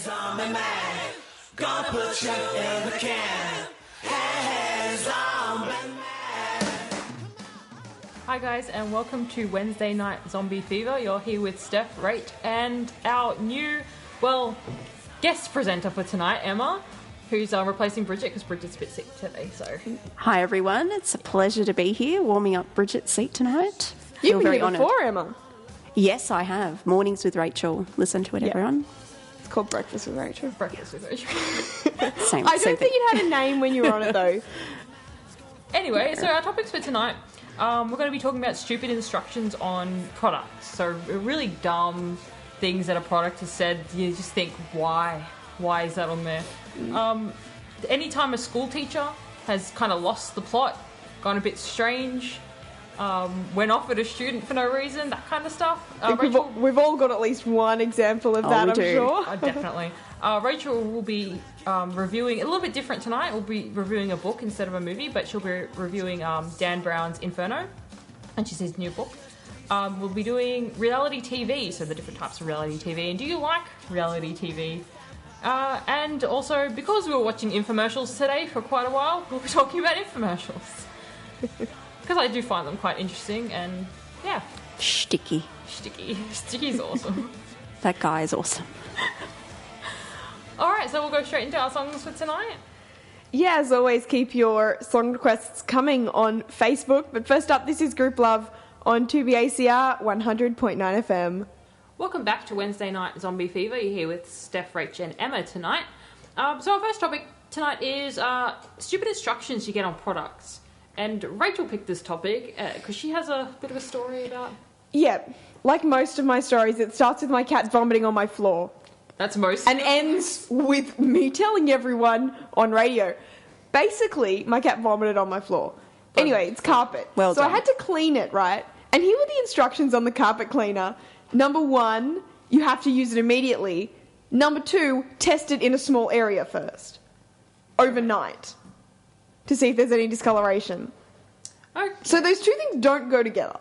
Zombie man, gonna put you in the can. Hey, zombie man. Hi guys, and welcome to Wednesday Night Zombie Fever. You're here with Steph, Rach, and our new, guest presenter for tonight, Emma, who's replacing Bridget because Bridget's a bit sick today. So, hi everyone, it's a pleasure to be here, warming up Bridget's seat tonight. You've been here before, Emma. Yes, I have. Mornings with Rachel. Listen to it, everyone. It's called Breakfast with Rachel. Breakfast with Rachel. I don't think it had a name when you were on it, though. Anyway, so our topics for tonight, we're going to be talking about stupid instructions on products. So really dumb things that a product has said, you just think, why? Why is that on there? Anytime a school teacher has kind of lost the plot, gone a bit strange, went off at a student for no reason, that kind of stuff. Rachel, we've all got at least one example of that, I'm sure. Definitely. Rachel will be reviewing, a little bit different tonight, we'll be reviewing a book instead of a movie, but she'll be reviewing Dan Brown's Inferno, and she's his new book. We'll be doing reality TV, so the different types of reality TV, and do you like reality TV? And also, because we were watching infomercials today for quite a while, we'll be talking about infomercials. Because I do find them quite interesting, and yeah. Sticky. Sticky's awesome. That guy is awesome. Alright, so we'll go straight into our songs for tonight. Yeah, as always, keep your song requests coming on Facebook. But first up, this is Group Love on 2BACR 100.9 FM. Welcome back to Wednesday Night Zombie Fever. You're here with Steph, Rach, and Emma tonight. So our first topic tonight is stupid instructions you get on products. And Rachel picked this topic because she has a bit of a story about... Yeah, like most of my stories, it starts with my cat vomiting on my floor. That's most... And ends with me telling everyone on radio. Basically, my cat vomited on my floor. Anyway, it's carpet. Well so done. I had to clean it, right? And here were the instructions on the carpet cleaner. Number 1, you have to use it immediately. Number 2, test it in a small area first. Overnight. To see if there's any discoloration. Okay. So those two things don't go together.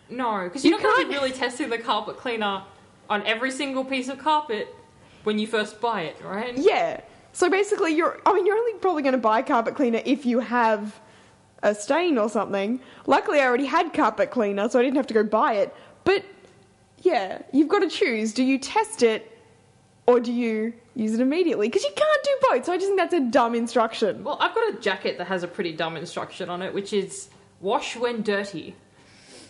No, because you're not going to be really testing the carpet cleaner on every single piece of carpet when you first buy it, right? Yeah. So basically, you're only probably going to buy carpet cleaner if you have a stain or something. Luckily, I already had carpet cleaner, so I didn't have to go buy it. But, yeah, you've got to choose. Do you test it or do you use it immediately? Because you can't do both, so I just think that's a dumb instruction. Well, I've got a jacket that has a pretty dumb instruction on it, which is wash when dirty.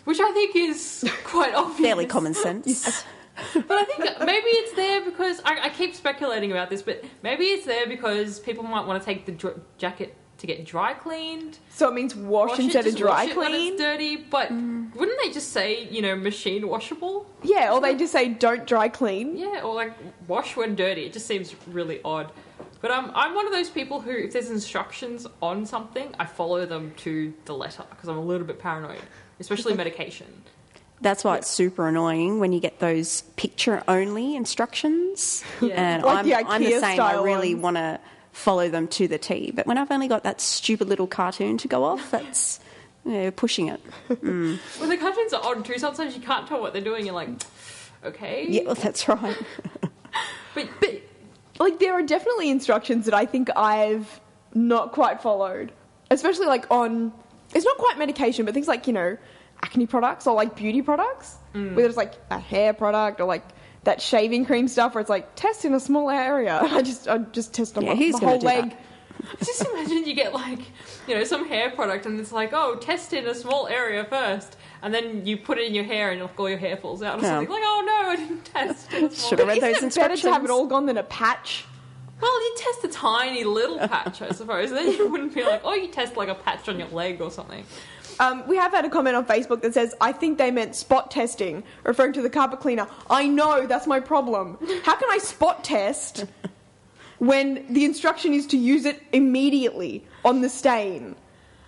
Which I think is quite obvious. Fairly common sense. But I think maybe it's there because... I keep speculating about this, but maybe it's there because people might want to take the jacket to get dry cleaned. So it means wash instead of dry wash it clean? when it's dirty, but wouldn't they just say, machine washable? Yeah, or they just say don't dry clean. Yeah, or like wash when dirty. It just seems really odd. But I'm one of those people who, if there's instructions on something, I follow them to the letter because I'm a little bit paranoid, especially medication. That's why it's super annoying when you get those picture-only instructions. Yeah. And Like the I'm the IKEA same. style I really ones. want to follow them to the T. But when I've only got that stupid little cartoon to go off, that's pushing it. Well, the cartoons are odd too. Sometimes you can't tell what they're doing. You're like, okay. Yeah, well, that's right. But Like, there are definitely instructions that I think I've not quite followed. Especially, like, on... It's not quite medication, but things like, acne products or, like, beauty products. Whether it's, like, a hair product or, like, that shaving cream stuff where it's, like, test in a small area. I just test on my whole leg. just imagine you get, like, some hair product and it's like, oh, test in a small area first. And then you put it in your hair and all your hair falls out or something. Like, oh, no, I didn't test in a small Should have read Isn't those it instructions. better to have it all gone than a patch? Well, you test a tiny little patch, I suppose. Then you wouldn't be like, oh, you test like a patch on your leg or something. We have had a comment on Facebook that says, I think they meant spot testing, referring to the carpet cleaner. I know, that's my problem. How can I spot test when the instruction is to use it immediately on the stain?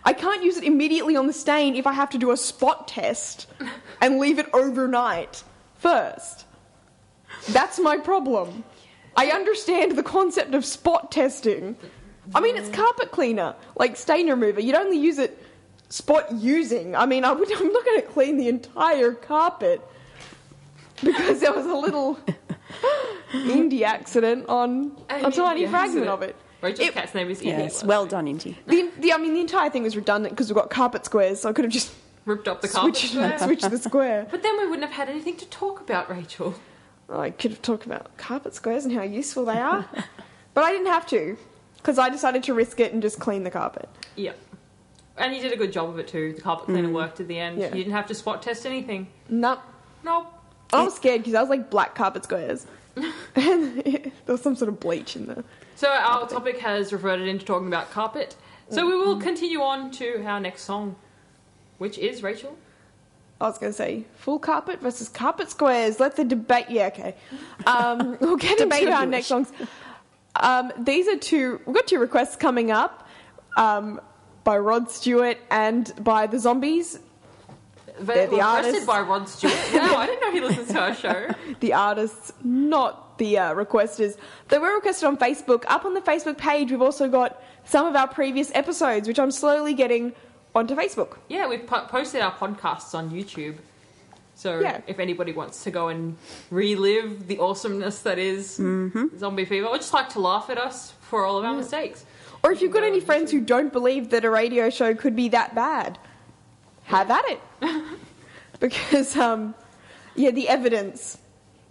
I can't use it immediately on the stain if I have to do a spot test and leave it overnight first. That's my problem. I understand the concept of spot testing. I mean, it's carpet cleaner, like stain remover. You'd only use it spot using. I mean, I'm not going to clean the entire carpet because there was a little Indy accident on a tiny fragment of it. Rachel's cat's name is Indy. Yes, well done, Indy. The entire thing was redundant because we've got carpet squares, so I could have just Ripped up the carpet square. switched the square. But then we wouldn't have had anything to talk about, Rachel. I could have talked about carpet squares and how useful they are, but I didn't have to because I decided to risk it and just clean the carpet. Yep. And you did a good job of it too. The carpet cleaner worked at the end. Yeah. You didn't have to spot test anything. Nope. Nope. I was scared because I was like black carpet squares, and there was some sort of bleach in there. So our topic has reverted into talking about carpet. So we will continue on to our next song, which is, Rachel? I was going to say full carpet versus carpet squares. Let the debate. Yeah, okay. We'll get into our next songs. These are we've got two requests coming up by Rod Stewart and by the Zombies. They're the artists. Requested by Rod Stewart. Wow, I didn't know he listens to our show. The artists, not the requesters. They were requested on Facebook. Up on the Facebook page, we've also got some of our previous episodes, which I'm slowly getting onto Facebook. Yeah, we've posted our podcasts on YouTube. So if anybody wants to go and relive the awesomeness that is Zombie Fever, or just like to laugh at us for all of our mistakes. Or if you've got any friends who don't believe that a radio show could be that bad, have at it. Because, the evidence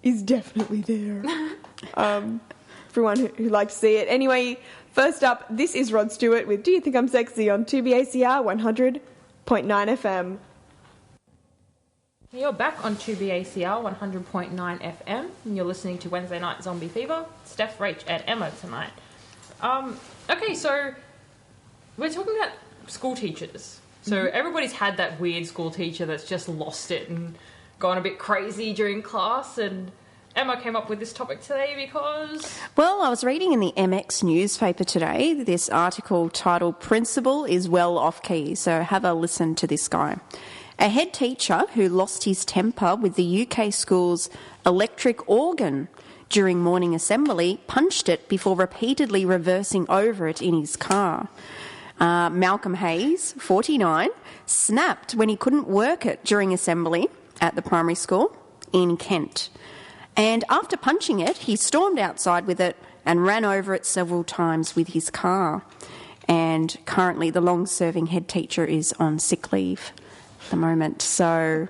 is definitely there. Everyone who'd like to see it. Anyway, first up, this is Rod Stewart with Do You Think I'm Sexy on 2BACR 100.9 FM. You're back on 2BACR 100.9 FM, and you're listening to Wednesday Night Zombie Fever. Steph, Rach, and Emma tonight. Okay, so we're talking about school teachers. So everybody's had that weird school teacher that's just lost it and gone a bit crazy during class, and Emma came up with this topic today because... Well, I was reading in the MX newspaper today this article titled Principal is Well Off Key, so have a listen to this guy. A head teacher who lost his temper with the UK school's electric organ during morning assembly punched it before repeatedly reversing over it in his car. Malcolm Hayes, 49, snapped when he couldn't work it during assembly at the primary school in Kent. And after punching it, he stormed outside with it and ran over it several times with his car. And currently the long-serving head teacher is on sick leave at the moment. So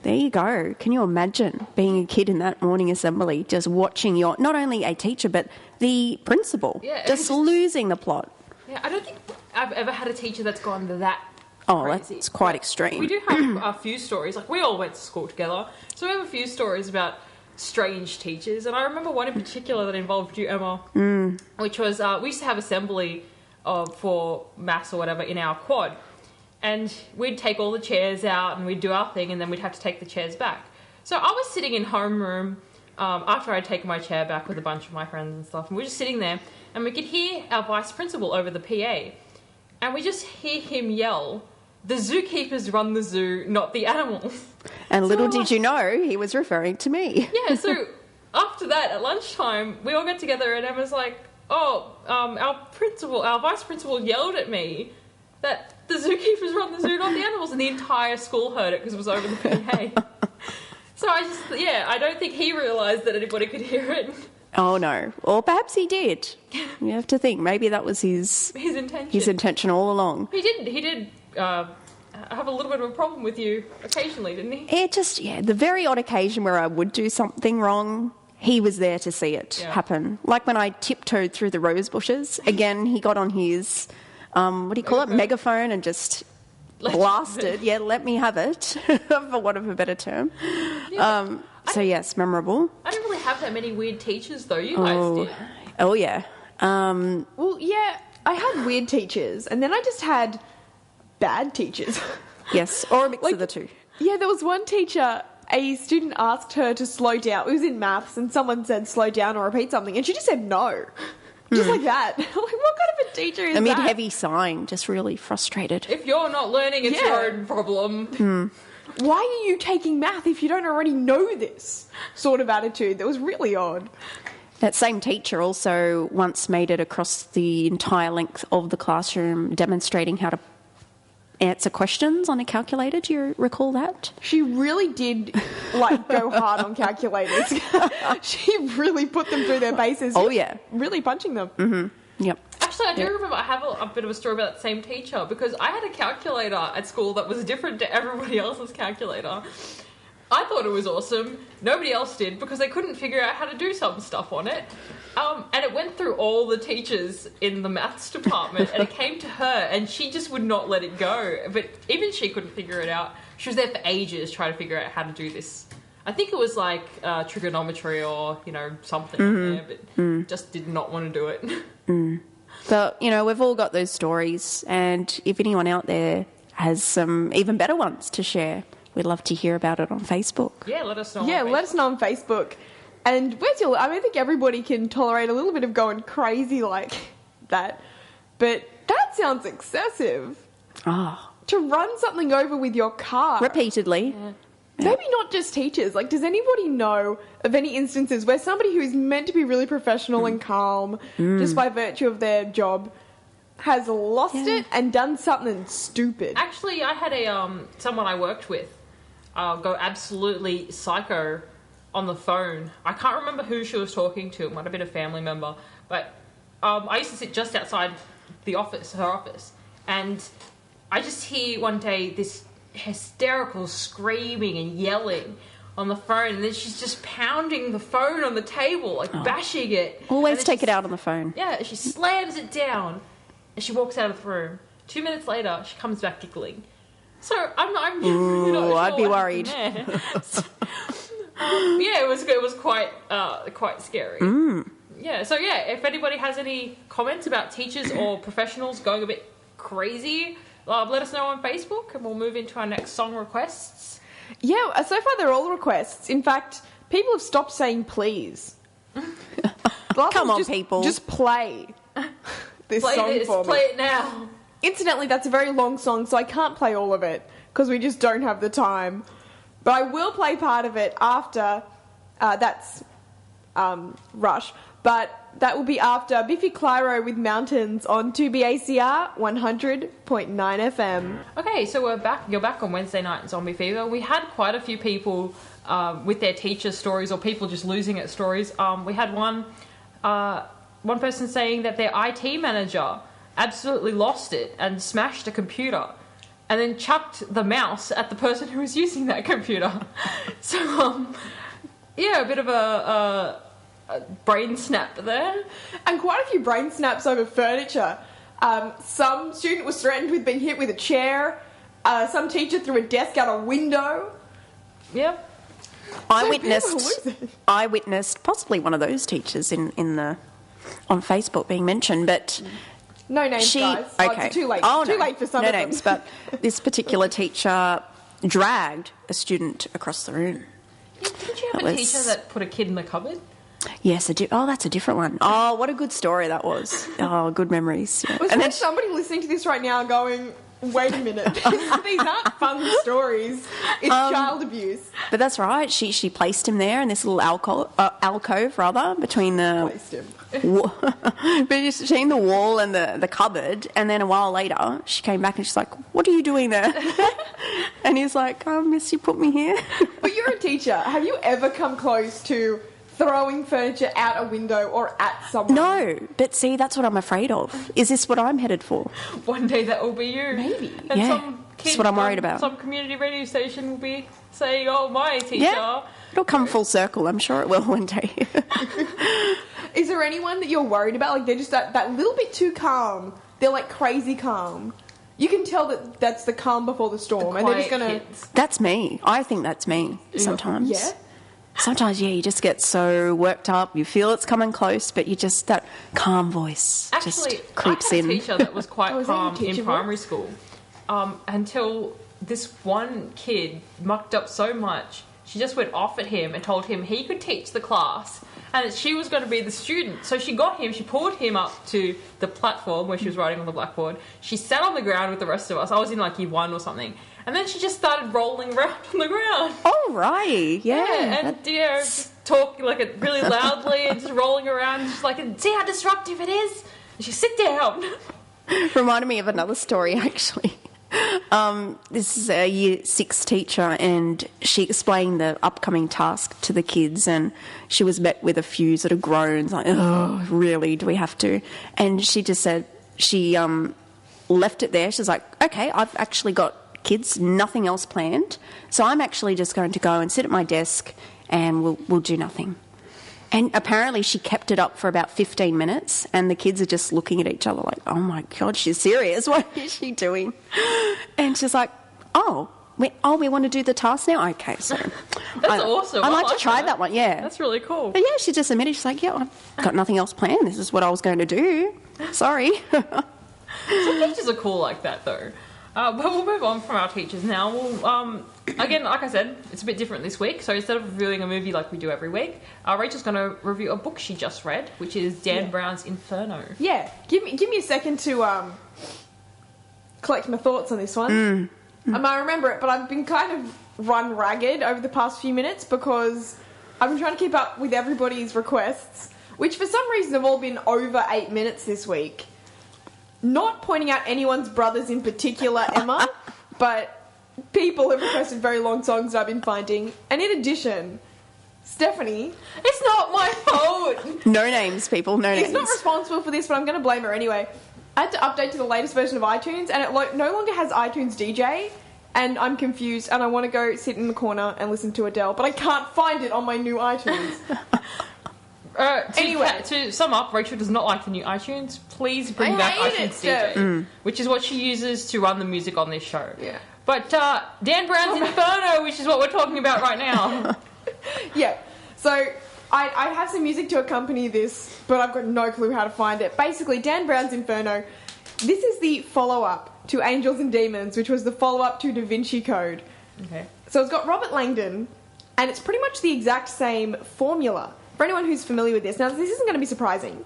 there you go. Can you imagine being a kid in that morning assembly, just watching your, not only a teacher, but the principal, just losing the plot? Yeah, I don't think I've ever had a teacher that's gone that crazy. That's quite extreme. We do have a few stories. Like, we all went to school together, so we have a few stories about strange teachers. And I remember one in particular that involved you, Emma, which was we used to have assembly for maths or whatever in our quad. And we'd take all the chairs out and we'd do our thing, and then we'd have to take the chairs back. So I was sitting in homeroom after I'd taken my chair back with a bunch of my friends and stuff, and we were just sitting there, and we could hear our vice principal over the PA, and we just hear him yell, "The zookeepers run the zoo, not the animals." And little did you know, he was referring to me. Yeah, so after that, at lunchtime, we all got together, and Emma's like, our vice principal yelled at me that the zookeepers run the zoo, not the animals, and the entire school heard it because it was over the PA. So I don't think he realised that anybody could hear it. Oh, no. Or perhaps he did. You have to think. Maybe that was his intention. His intention all along. He did have a little bit of a problem with you occasionally, didn't he? The very odd occasion where I would do something wrong, he was there to see it happen. Like when I tiptoed through the rose bushes. Again, he got on his, megaphone and just blasted. Yeah, let me have it, for want of a better term. Yeah, yes, memorable. I didn't really have that many weird teachers, though. You guys did. Oh, yeah. I had weird teachers, and then I just had bad teachers. Yes, or a mix of the two. Yeah, there was one teacher, a student asked her to slow down. It was in maths, and someone said slow down or repeat something, and she just said no. Just like that. Like, what kind of a teacher is Amid that? heavy sighing, just really frustrated. If you're not learning, it's your own problem. Why are you taking math if you don't already know this? Sort of attitude. That was really odd. That same teacher also once made it across the entire length of the classroom demonstrating how to answer questions on a calculator. Do you recall that? She really did, like, go hard on calculators. She really put them through their paces. Oh, yeah. Really punching them. Mm-hmm. Yep. Actually, I do remember I have a bit of a story about that same teacher because I had a calculator at school that was different to everybody else's calculator. I thought it was awesome. Nobody else did because they couldn't figure out how to do some stuff on it. And it went through all the teachers in the maths department and it came to her and she just would not let it go. But even she couldn't figure it out. She was there for ages trying to figure out how to do this. I think it was like trigonometry or, something there, but just did not want to do it. But, we've all got those stories, and if anyone out there has some even better ones to share, we'd love to hear about it on Facebook. Yeah, let us know. Yeah, let us know on Facebook. And I think everybody can tolerate a little bit of going crazy like that. But that sounds excessive. Oh. To run something over with your car. Repeatedly. Yeah. Maybe not just teachers. Like, does anybody know of any instances where somebody who is meant to be really professional and calm, just by virtue of their job, has lost it and done something stupid? Actually, I had someone I worked with go absolutely psycho on the phone. I can't remember who she was talking to. It might have been a family member. But I used to sit just outside her office, and I just hear one day this hysterical screaming and yelling on the phone, and then she's just pounding the phone on the table, like bashing it. Always take it out on the phone. Yeah, she slams it down and she walks out of the room. 2 minutes later, she comes back giggling. So I'm really not sure I'd be what worried. happened there. Yeah, it was quite scary. Yeah, so if anybody has any comments about teachers or professionals going a bit crazy, let us know on Facebook, and we'll move into our next song requests. Yeah, so far they're all requests. In fact, people have stopped saying please. Come on, people. Just play this Play song this, for me. play it now. Incidentally, that's a very long song, so I can't play all of it because we just don't have the time. But I will play part of it after. That's Rush. But that will be after Biffy Clyro with Mountains on 2BACR 100.9 FM. Okay, so we're back. You're back on Wednesday night in Zombie Fever. We had quite a few people with their teacher stories or people just losing it stories. We had one person saying that their IT manager absolutely lost it and smashed a computer and then chucked the mouse at the person who was using that computer. So, a bit of a brain snap there. And quite a few brain snaps over furniture. Some student was threatened with being hit with a chair. Some teacher threw a desk out a window. Yep. I witnessed possibly one of those teachers on Facebook being mentioned, but No names, guys. Okay. It's too late. Oh, Too no. late for some no of them. names, but this particular teacher dragged a student across the room. Did you have a teacher that put a kid in the cupboard? Yes, I do. Oh, that's a different one. Oh, what a good story that was. Oh, good memories. Yeah. Was there somebody listening to this right now going, wait a minute, these aren't fun stories. It's child abuse. But that's right. She placed him there in this little alcove, between the Placed him. between the wall and the cupboard. And then a while later, she came back and she's like, "What are you doing there?" And he's like, "Oh, miss, you put me here." But you're a teacher. Have you ever come close to throwing furniture out a window or at someone? No, but see, that's what I'm afraid of. Is this what I'm headed for? One day that will be you. Maybe. And Yeah, some that's kid what I'm from worried about. Some community radio station will be saying, "Oh, my teacher." Yeah, it'll come full circle. I'm sure it will one day. Is there anyone that you're worried about? Like, they're just that little bit too calm. They're like crazy calm. You can tell that that's the calm before the storm. And they're just going to... That's me. I think that's me sometimes. Yeah? Sometimes, you just get so worked up. You feel it's coming close, but you just, that calm voice Actually, just creeps I had in. a teacher that was quite Oh, is that your calm teacher in primary school until this one kid mucked up so much. She just went off at him and told him he could teach the class and that she was going to be the student. So she got him, she pulled him up to the platform where she was writing on the blackboard. She sat on the ground with the rest of us. I was in like year 1 or something. And then she just started rolling around on the ground. Oh, right. Yeah. And just talking like it really loudly and just rolling around. She's like, see how disruptive it is? And she sit down. Reminded me of another story, actually. This is a year 6 teacher, and she explained the upcoming task to the kids, and she was met with a few sort of groans, like, oh, really, do we have to? And she just said, she left it there. She's like, okay, I've actually got kids, nothing else planned, so I'm actually just going to go and sit at my desk and we'll do nothing. And apparently she kept it up for about 15 minutes, and the kids are just looking at each other like, oh my God, she's serious. What is she doing? And she's like, we want to do the task now? Okay, so... That's awesome. I'd like to try that one, yeah. That's really cool. But yeah, she just admitted, she's like, yeah, I've got nothing else planned. This is what I was going to do. Sorry. Some teachers are cool like that, though. But we'll move on from our teachers now. We'll, again, like I said, it's a bit different this week. So instead of reviewing a movie like we do every week, Rachel's going to review a book she just read, which is Dan Brown's Inferno. Yeah, give me a second to collect my thoughts on this one. I might remember it, but I've been kind of run ragged over the past few minutes because I've been trying to keep up with everybody's requests, which for some reason have all been over 8 minutes this week. Not pointing out anyone's brothers in particular, Emma, but people have requested very long songs that I've been finding. And in addition, Stephanie... It's not my fault! No names, people, no names. She's not responsible for this, but I'm going to blame her anyway. I had to update to the latest version of iTunes, and it no longer has iTunes DJ, and I'm confused, and I want to go sit in the corner and listen to Adele, but I can't find it on my new iTunes. Anyway, to sum up, Rachel does not like the new iTunes. Please bring back iTunes DJ, which is what she uses to run the music on this show. Yeah. But Dan Brown's Inferno, which is what we're talking about right now. Yeah. So I have some music to accompany this, but I've got no clue how to find it. Basically, Dan Brown's Inferno. This is the follow-up to Angels and Demons, which was the follow-up to Da Vinci Code. Okay. So it's got Robert Langdon, and it's pretty much the exact same formula. For anyone who's familiar with this, now this isn't going to be surprising,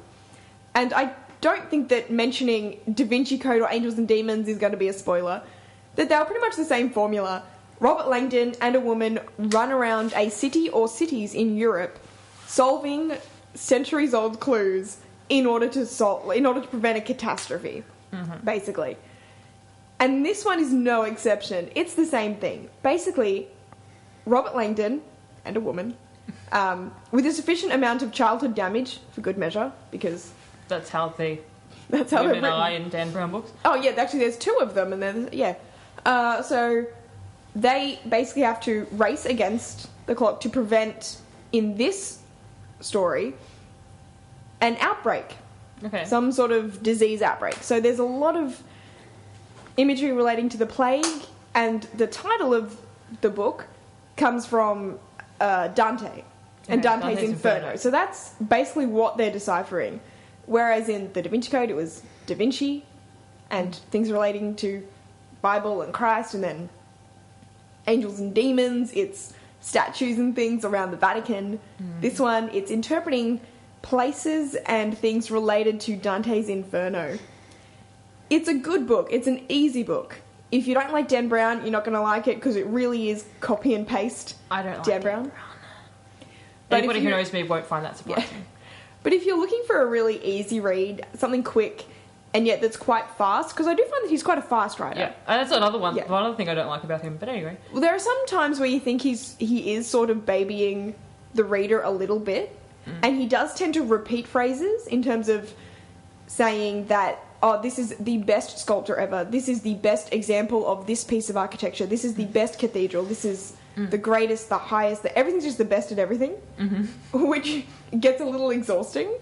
and I don't think that mentioning Da Vinci Code or Angels and Demons is going to be a spoiler, that they were pretty much the same formula. Robert Langdon and a woman run around a city or cities in Europe solving centuries-old clues in order to prevent a catastrophe, basically. And this one is no exception. It's the same thing. Basically, Robert Langdon and a woman... with a sufficient amount of childhood damage, for good measure, because... That's how women they're are in Dan Brown books. Oh, yeah, actually there's 2 of them, and then, yeah. So they basically have to race against the clock to prevent, in this story, an outbreak. Okay. Some sort of disease outbreak. So there's a lot of imagery relating to the plague, and the title of the book comes from Dante. And Dante's Inferno. So that's basically what they're deciphering. Whereas in the Da Vinci Code, it was Da Vinci and things relating to Bible and Christ, and then Angels and Demons, it's statues and things around the Vatican. This one, it's interpreting places and things related to Dante's Inferno. It's a good book. It's an easy book. If you don't like Dan Brown, you're not going to like it because it really is copy and paste. I don't like Dan Brown. But anybody who knows me won't find that surprising. Yeah. But if you're looking for a really easy read, something quick, and yet that's quite fast, because I do find that he's quite a fast writer. Yeah, and that's another one. Yeah. One other thing I don't like about him. But anyway, Well, there are some times where you think he is sort of babying the reader a little bit, and he does tend to repeat phrases in terms of saying that, oh, this is the best sculpture ever, this is the best example of this piece of architecture, this is the best cathedral, this is the greatest, the highest, everything's just the best at everything, which gets a little exhausting.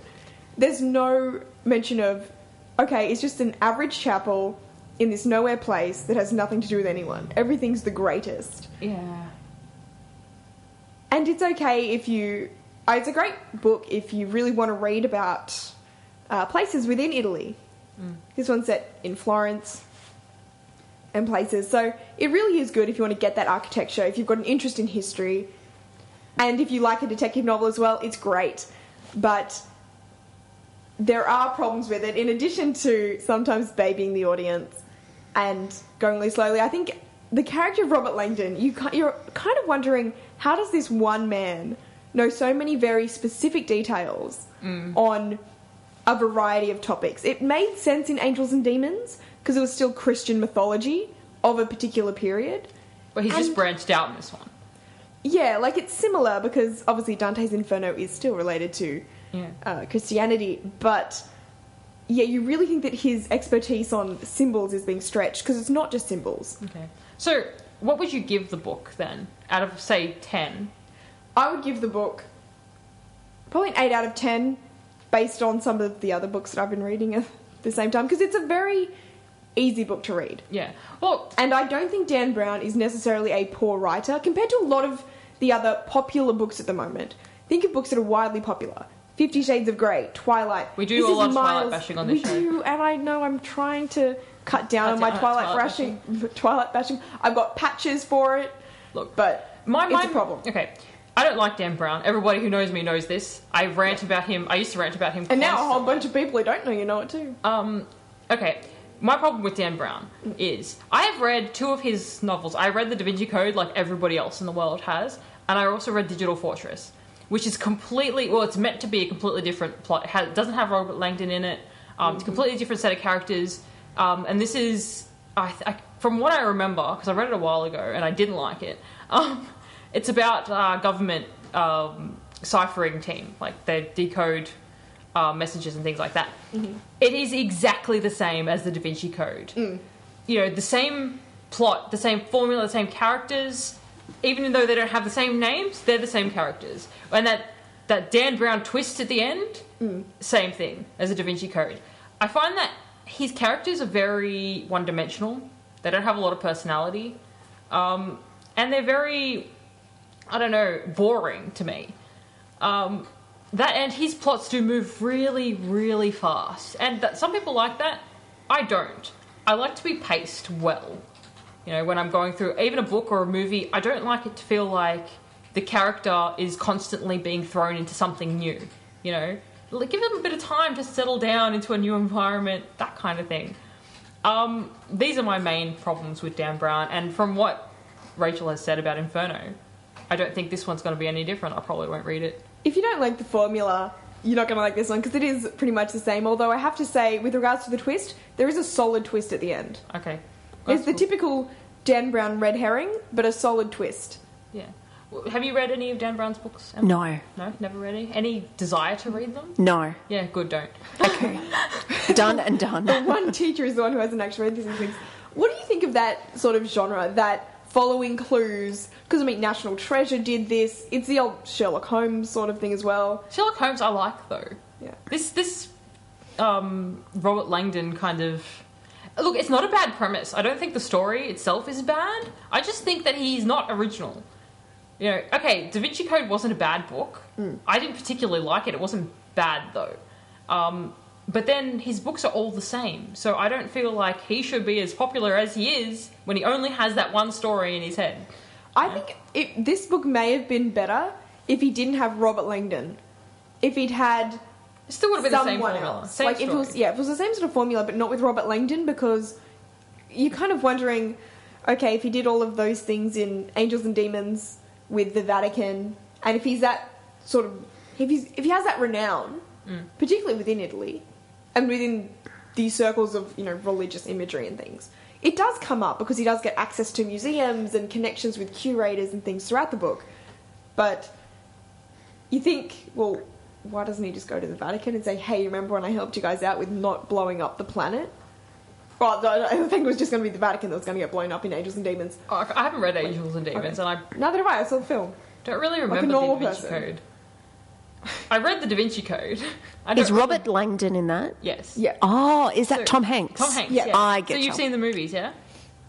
There's no mention of, okay, it's just an average chapel in this nowhere place that has nothing to do with anyone. Everything's the greatest. yeah. And it's okay if you... It's a great book if you really want to read about places within Italy. This one's set in Florence and places. So it really is good if you want to get that architecture, if you've got an interest in history, and if you like a detective novel as well, it's great. But there are problems with it. In addition to sometimes babying the audience and going really slowly, I think the character of Robert Langdon, you're kind of wondering, how does this one man know so many very specific details on a variety of topics? It made sense in Angels and Demons because it was still Christian mythology of a particular period. But he's just branched out in this one. Yeah, like it's similar because obviously Dante's Inferno is still related to Christianity, but yeah, you really think that his expertise on symbols is being stretched because it's not just symbols. Okay. So, what would you give the book then? Out of, say, 10? I would give the book probably an 8 out of 10 based on some of the other books that I've been reading at the same time because it's a very easy book to read. Yeah. Well, and I don't think Dan Brown is necessarily a poor writer compared to a lot of the other popular books at the moment. Think of books that are widely popular. 50 Shades of Grey, Twilight. We do a lot of Twilight bashing on this show. We do, and I know I'm trying to cut down on my Twilight bashing. I've got patches for it. Look, but it's a problem. Okay. I don't like Dan Brown. Everybody who knows me knows this. I rant about him. I used to rant about him and constantly. Now a whole bunch of people who don't know you know it too. Okay. My problem with Dan Brown is I have read 2 of his novels. I read The Da Vinci Code like everybody else in the world has, and I also read Digital Fortress, which is completely... Well, it's meant to be a completely different plot. It doesn't have Robert Langdon in it. It's a completely different set of characters. And this is... from what I remember, because I read it a while ago and I didn't like it, it's about government ciphering team. Like, they decode messages and things like that. Mm-hmm. It is exactly the same as the Da Vinci Code. You know, the same plot, the same formula, the same characters... Even though they don't have the same names, they're the same characters. And that Dan Brown twist at the end, same thing as the Da Vinci Code. I find that his characters are very one-dimensional. They don't have a lot of personality. And they're very, I don't know, boring to me. And his plots do move really, really fast. And some people like that. I don't. I like to be paced well. You know, when I'm going through even a book or a movie, I don't like it to feel like the character is constantly being thrown into something new. You know, give them a bit of time to settle down into a new environment, that kind of thing. These are my main problems with Dan Brown, and from what Rachel has said about Inferno, I don't think this one's going to be any different. I probably won't read it. If you don't like the formula, you're not going to like this one because it is pretty much the same. Although I have to say, with regards to the twist, there is a solid twist at the end. Okay. It's the typical Dan Brown red herring, but a solid twist. Yeah. Have you read any of Dan Brown's books, Emma? No. No? Never read any? Any desire to read them? No. Yeah, good, don't. Okay. Done and done. The one teacher is the one who hasn't actually read these things. What do you think of that sort of genre, that following clues? Because, I mean, National Treasure did this. It's the old Sherlock Holmes sort of thing as well. Sherlock Holmes I like, though. Yeah. This Robert Langdon kind of... Look, it's not a bad premise. I don't think the story itself is bad. I just think that he's not original. You know, okay, Da Vinci Code wasn't a bad book. I didn't particularly like it. It wasn't bad, though. But then his books are all the same. So I don't feel like he should be as popular as he is when he only has that one story in his head. I think this book may have been better if he didn't have Robert Langdon. If he'd had... It still would have been the same formula. Else. Same like story. if it was the same sort of formula, but not with Robert Langdon, because you're kind of wondering, okay, if he did all of those things in Angels and Demons with the Vatican, and if he's that sort of, if he has that renown, particularly within Italy, and within these circles of, you know, religious imagery and things, it does come up because he does get access to museums and connections with curators and things throughout the book. But you think, well, why doesn't he just go to the Vatican and say, hey, remember when I helped you guys out with not blowing up the planet? Well, I think it was just going to be the Vatican that was going to get blown up in Angels and Demons. Oh, I haven't read Angels and Demons, and I neither have I saw the film. Don't really remember the Da Vinci Code. I read the Da Vinci Code. Is Robert Langdon in that? Yes. Yeah. Oh, is that Tom Hanks? Tom Hanks, Yeah. yeah. I get So you've seen the movies, yeah?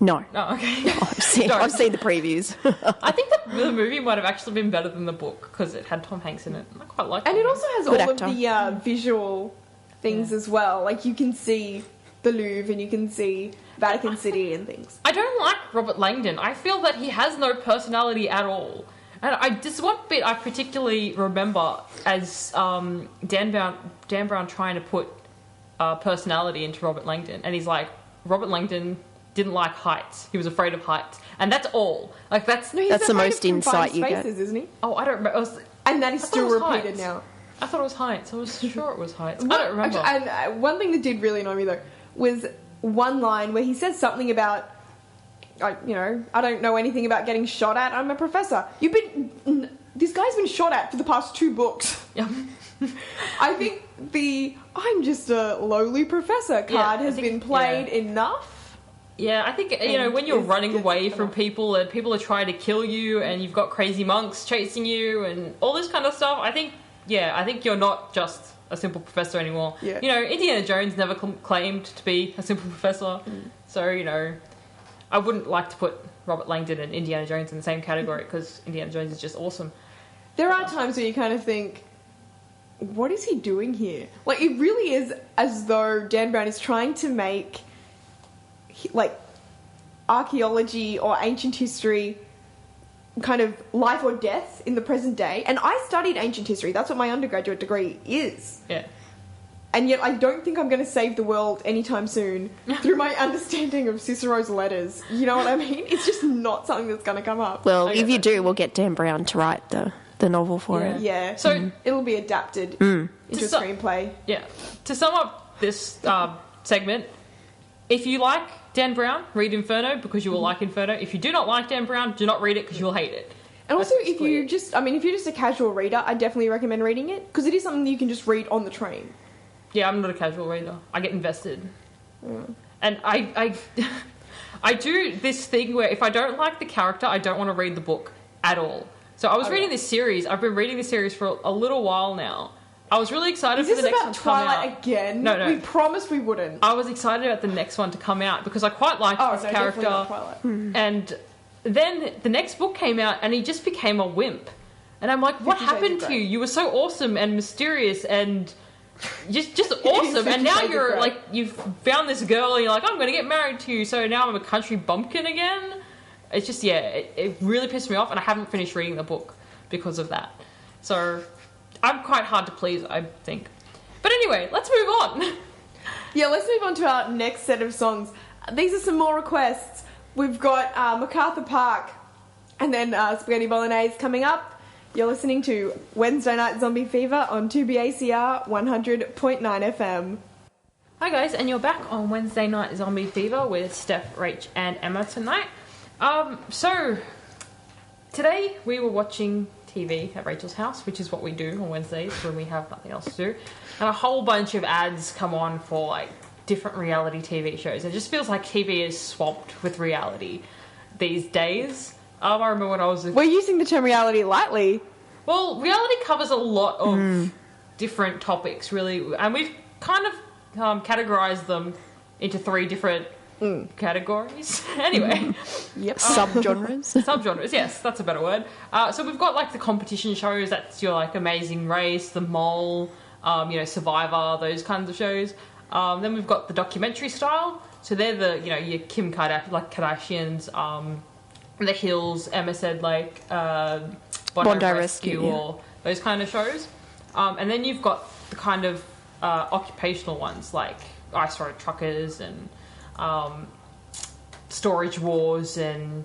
No. Oh, okay. I've seen the previews. I think the movie might have actually been better than the book because it had Tom Hanks in it. I quite like it. And it also has Good all actor. of the visual things as well. Like, you can see the Louvre and you can see Vatican City and things. I don't like Robert Langdon. I feel that he has no personality at all. And this is one bit I particularly remember as Dan Brown trying to put personality into Robert Langdon. And he's like, Robert Langdon didn't like heights. He was afraid of heights. And that's all. Like, that's No, he's That's the afraid most of insight confined you get. spaces, isn't he? Oh, I don't remember. And that is I thought still it was repeated heights. now. I thought it was heights. I was sure it was heights. I don't remember. Actually, and one thing that did really annoy me, though, was one line where he says something about I don't know anything about getting shot at. I'm a professor. This guy's been shot at for the past 2 books. Yeah. I think I'm just a lowly professor card has been played enough. Yeah, I think, when you're running away from people and people are trying to kill you and you've got crazy monks chasing you and all this kind of stuff, I think you're not just a simple professor anymore. Yeah. Indiana Jones never claimed to be a simple professor. So, I wouldn't like to put Robert Langdon and Indiana Jones in the same category because Indiana Jones is just awesome. There are times where you kind of think, what is he doing here? Like, it really is as though Dan Brown is trying to make, like, archaeology or ancient history kind of life or death in the present day. And I studied ancient history. That's what my undergraduate degree is. Yeah. And yet I don't think I'm going to save the world anytime soon through my understanding of Cicero's letters. You know what I mean? It's just not something that's going to come up. Well, if you do, we'll get Dan Brown to write the novel for it. Yeah. So it'll be adapted into a screenplay. Yeah. To sum up this segment, if you like Dan Brown, read Inferno because you will like Inferno. If you do not like Dan Brown, do not read it because you will hate it. And also, if you're just a casual reader, I definitely recommend reading it because it is something that you can just read on the train. Yeah, I'm not a casual reader. I get invested. And I do this thing where if I don't like the character, I don't want to read the book at all. So I was reading this series. I've been reading this series for a little while now. I was really excited for the next one to come out. Is this about Twilight again? No. We promised we wouldn't. I was excited about the next one to come out because I quite liked this character. Definitely not Twilight. And then the next book came out and he just became a wimp. And I'm like, what happened to you? You were so awesome and mysterious and just awesome. And now you're like, you've found this girl and you're like, I'm going to get married to you. So now I'm a country bumpkin again. It's just, it really pissed me off and I haven't finished reading the book because of that. So I'm quite hard to please, I think. But anyway, let's move on. Yeah, let's move on to our next set of songs. These are some more requests. We've got MacArthur Park and then Spaghetti Bolognese coming up. You're listening to Wednesday Night Zombie Fever on 2BACR 100.9 FM. Hi guys, and you're back on Wednesday Night Zombie Fever with Steph, Rach and Emma tonight. So today we were watching TV at Rachel's house, which is what we do on Wednesdays when we have nothing else to do. And a whole bunch of ads come on for like different reality TV shows. It just feels like TV is swamped with reality these days. I remember when I was... We're using the term reality lightly. Well, reality covers a lot of different topics, really. And we've kind of categorized them into 3 different categories. Anyway. Yep. Subgenres. Subgenres, yes, that's a better word. So we've got like the competition shows, that's your like Amazing Race, The Mole, Survivor, those kinds of shows. Then we've got the documentary style. So they're the, your Kim Kardashians, The Hills, Emma Said Like, Bondi Rescue, or those kind of shows. And then you've got the kind of occupational ones like Ice Road Truckers and Storage Wars and,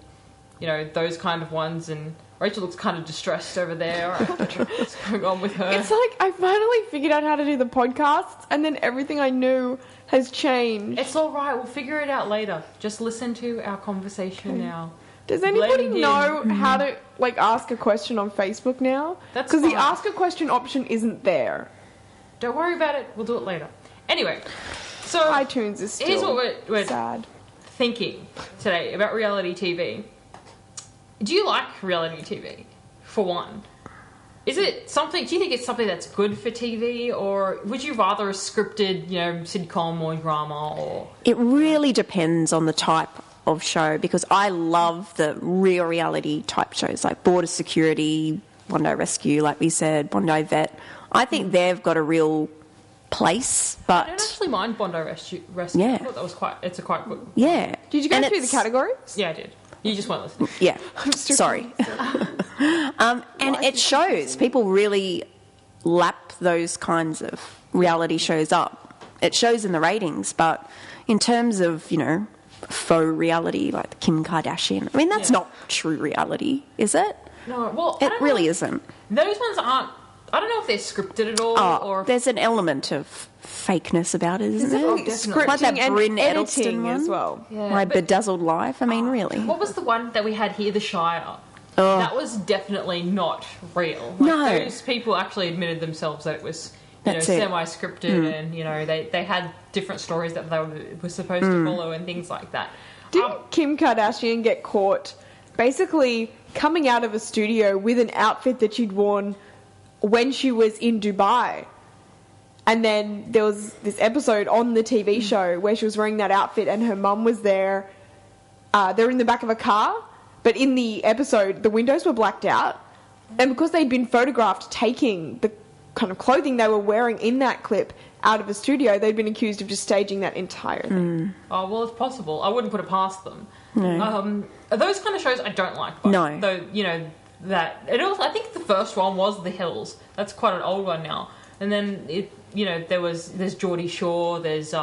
those kind of ones. And Rachel looks kind of distressed over there. I don't know what's going on with her. It's like I finally figured out how to do the podcasts and then everything I knew has changed. It's all right. We'll figure it out later. Just listen to our conversation now. Does anybody know how to ask a question on Facebook now? That's because the ask a question option isn't there. Don't worry about it. We'll do it later. Anyway, so iTunes is still here's what we're sad. Thinking today about reality TV. Do you like reality TV? For one, is it something? Do you think it's something that's good for TV, or would you rather a scripted, sitcom or drama? Or it really depends on the type of show, because I love the real reality type shows like Border Security, Bondi Rescue, like we said, Bondi Vet. I think they've got a real place, but I don't actually mind Bondi Rescue. Yeah. I thought that was it's a quite good. Yeah. Did you go through the categories? Yeah, I did. You just weren't listening. Yeah. Sorry. And it shows people really lap those kinds of reality shows up. It shows in the ratings, but in terms of, faux reality like Kim Kardashian, I mean, that's not true reality, is it? No, well, it really isn't. Those ones aren't. I don't know if they're scripted at all or if there's an element of fakeness about it, isn't There's there? definitely definitely. scripting Like that and Bryn editing Edelstein as one. well. Yeah, My but- bedazzled life. I mean, really. What was the one that we had here, The Shire? Oh. That was definitely not real. No. Those people actually admitted themselves that it was That's it. semi-scripted and, they had different stories that they were supposed to follow and things like that. Didn't Kim Kardashian get caught basically coming out of a studio with an outfit that she'd worn when she was in Dubai? And then there was this episode on the TV show where she was wearing that outfit and her mum was there. They're in the back of a car, but in the episode, the windows were blacked out. And because they'd been photographed taking the kind of clothing they were wearing in that clip out of a studio, they'd been accused of just staging that entire thing. Oh, well, it's possible. I wouldn't put it past them. No. Those kind of shows I don't like. But, No. Though, that... It also, I think the first one was The Hills. That's quite an old one now. And then, there's Geordie Shore, there's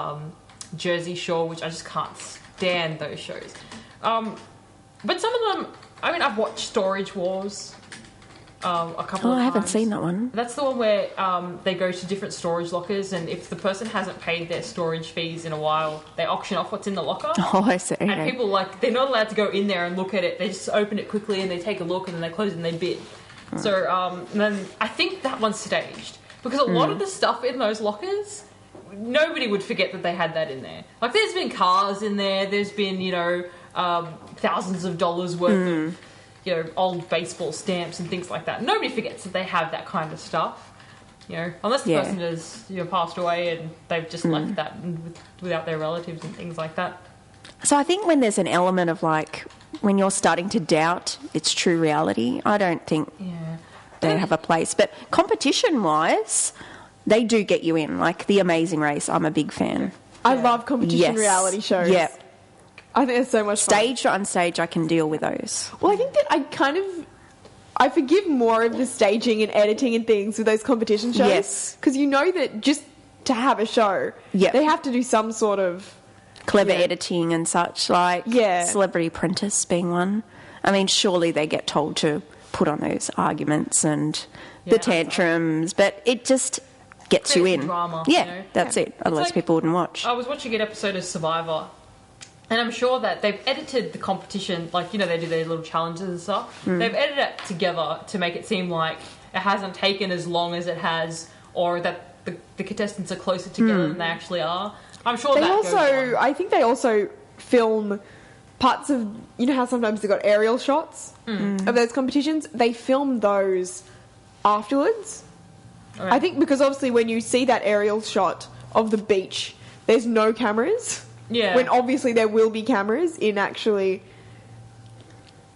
Jersey Shore, which I just can't stand those shows. But some of them... I mean, I've watched Storage Wars a couple of times. I haven't seen that one. That's the one where they go to different storage lockers, and if the person hasn't paid their storage fees in a while, they auction off what's in the locker. Oh, I see. And Okay. people, they're not allowed to go in there and look at it. They just open it quickly and they take a look and then they close it and they bid. So, and then I think that one's staged. Because a lot of the stuff in those lockers, nobody would forget that they had that in there. Like, there's been cars in there, there's been, thousands of dollars worth of, old baseball stamps and things like that. Nobody forgets that they have that kind of stuff. Unless the Yeah. person has, passed away and they've just left that without their relatives and things like that. So I think when there's an element of when you're starting to doubt its true reality, I don't think they have a place. But competition-wise, they do get you in. Like The Amazing Race, I'm a big fan. I love competition Yes. reality shows. Yeah. I think it's so much fun. Staged or unstage, I can deal with those. Well, I think that I forgive more of the staging and editing and things with those competition shows. Yes. Because you know that just to have a show, Yeah. they have to do some sort of... Clever Yeah. editing and such, like Yeah. Celebrity Apprentice being one. I mean, surely they get told to put on those arguments and the tantrums, but it just gets you Creates in. drama, Yeah, that's it. Otherwise like- people wouldn't watch. I was watching an episode of Survivor, and I'm sure that they've edited the competition, they do their little challenges and stuff. They've edited it together to make it seem like it hasn't taken as long as it has, or that the contestants are closer together than they actually are. I'm sure They that also, goes on. I think they also film parts of, how sometimes they've got aerial shots of those competitions? They film those afterwards. Right. I think because obviously when you see that aerial shot of the beach, there's no cameras. Yeah. When obviously there will be cameras in actually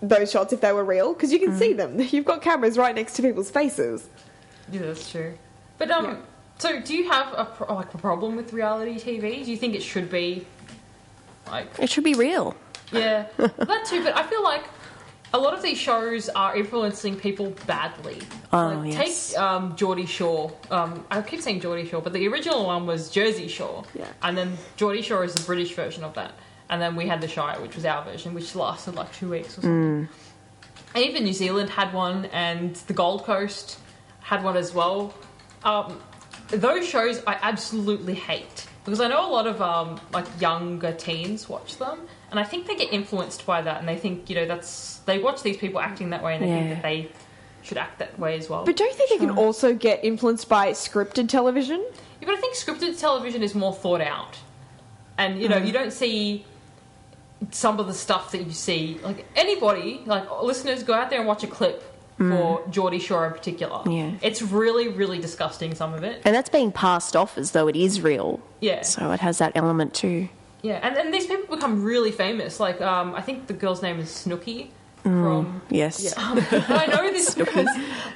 those shots if they were real, because you can see them. You've got cameras right next to people's faces. Yeah, that's true. But Yeah. so do you have a problem with reality TV? Do you think it should be It should be real. Yeah, that too. But I feel like a lot of these shows are influencing people badly. Oh, yes. Take Geordie Shore. I keep saying Geordie Shore, but the original one was Jersey Shore. Yeah. And then Geordie Shore is the British version of that. And then we had The Shire, which was our version, which lasted 2 weeks or something. And even New Zealand had one, and the Gold Coast had one as well. Those shows I absolutely hate. Because I know a lot of younger teens watch them, and I think they get influenced by that, and they think they watch these people acting that way, and they think Yeah. that they should act that way as well. But don't you think they can also get influenced by scripted television? Yeah, but I think scripted television is more thought out, and you don't see some of the stuff that you see. Anybody, listeners, go out there and watch a clip for Geordie Shore in particular. Yeah. It's really, really disgusting, some of it. And that's being passed off as though it is real. Yeah. So it has that element too. Yeah, and these people become really famous. I think the girl's name is Snooki from... Yes. I know this because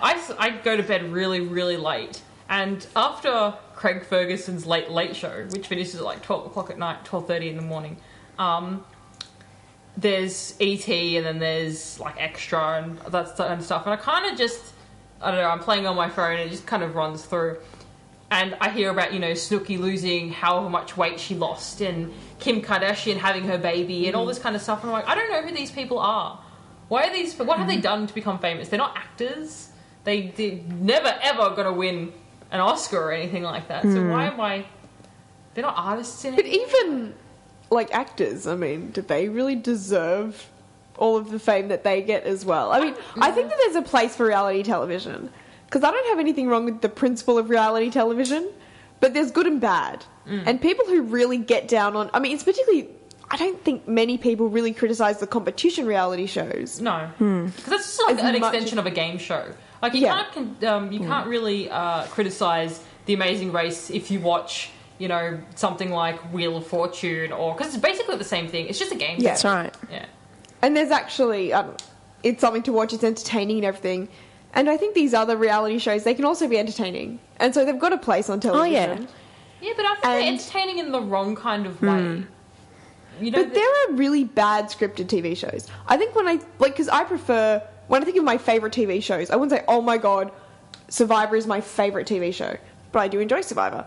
I go to bed really, really late. And after Craig Ferguson's Late Show, which finishes at 12 o'clock at night, 12:30 in the morning, there's E.T. and then there's Extra and that kind of stuff. And I kind of just, I don't know, I'm playing on my phone and it just kind of runs through. And I hear about, Snooki losing however much weight she lost and Kim Kardashian having her baby and all this kind of stuff. And I'm like, I don't know who these people are. What have they done to become famous? They're not actors. They're never ever going to win an Oscar or anything like that. So why am I... They're not artists in it. But even, like, actors, I mean, do they really deserve all of the fame that they get as well? I mean, I think that there's a place for reality television. Because I don't have anything wrong with the principle of reality television, but there's good and bad. And people who really get down on... I mean, it's particularly... I don't think many people really criticise the competition reality shows. No. Because that's just like As an much extension of a game show. Like, you can't really criticise The Amazing Race if you watch... You know, something like Wheel of Fortune, or because it's basically the same thing. It's just a game. That's right. Yeah. And there's actually, it's something to watch. It's entertaining and everything. And I think these other reality shows, they can also be entertaining. And so they've got a place on television. yeah. Yeah, but I think they're entertaining in the wrong kind of way. You know, But there are really bad scripted TV shows. I think when because I prefer, when I think of my favourite TV shows, I wouldn't say, oh my god, Survivor is my favourite TV show. But I do enjoy Survivor.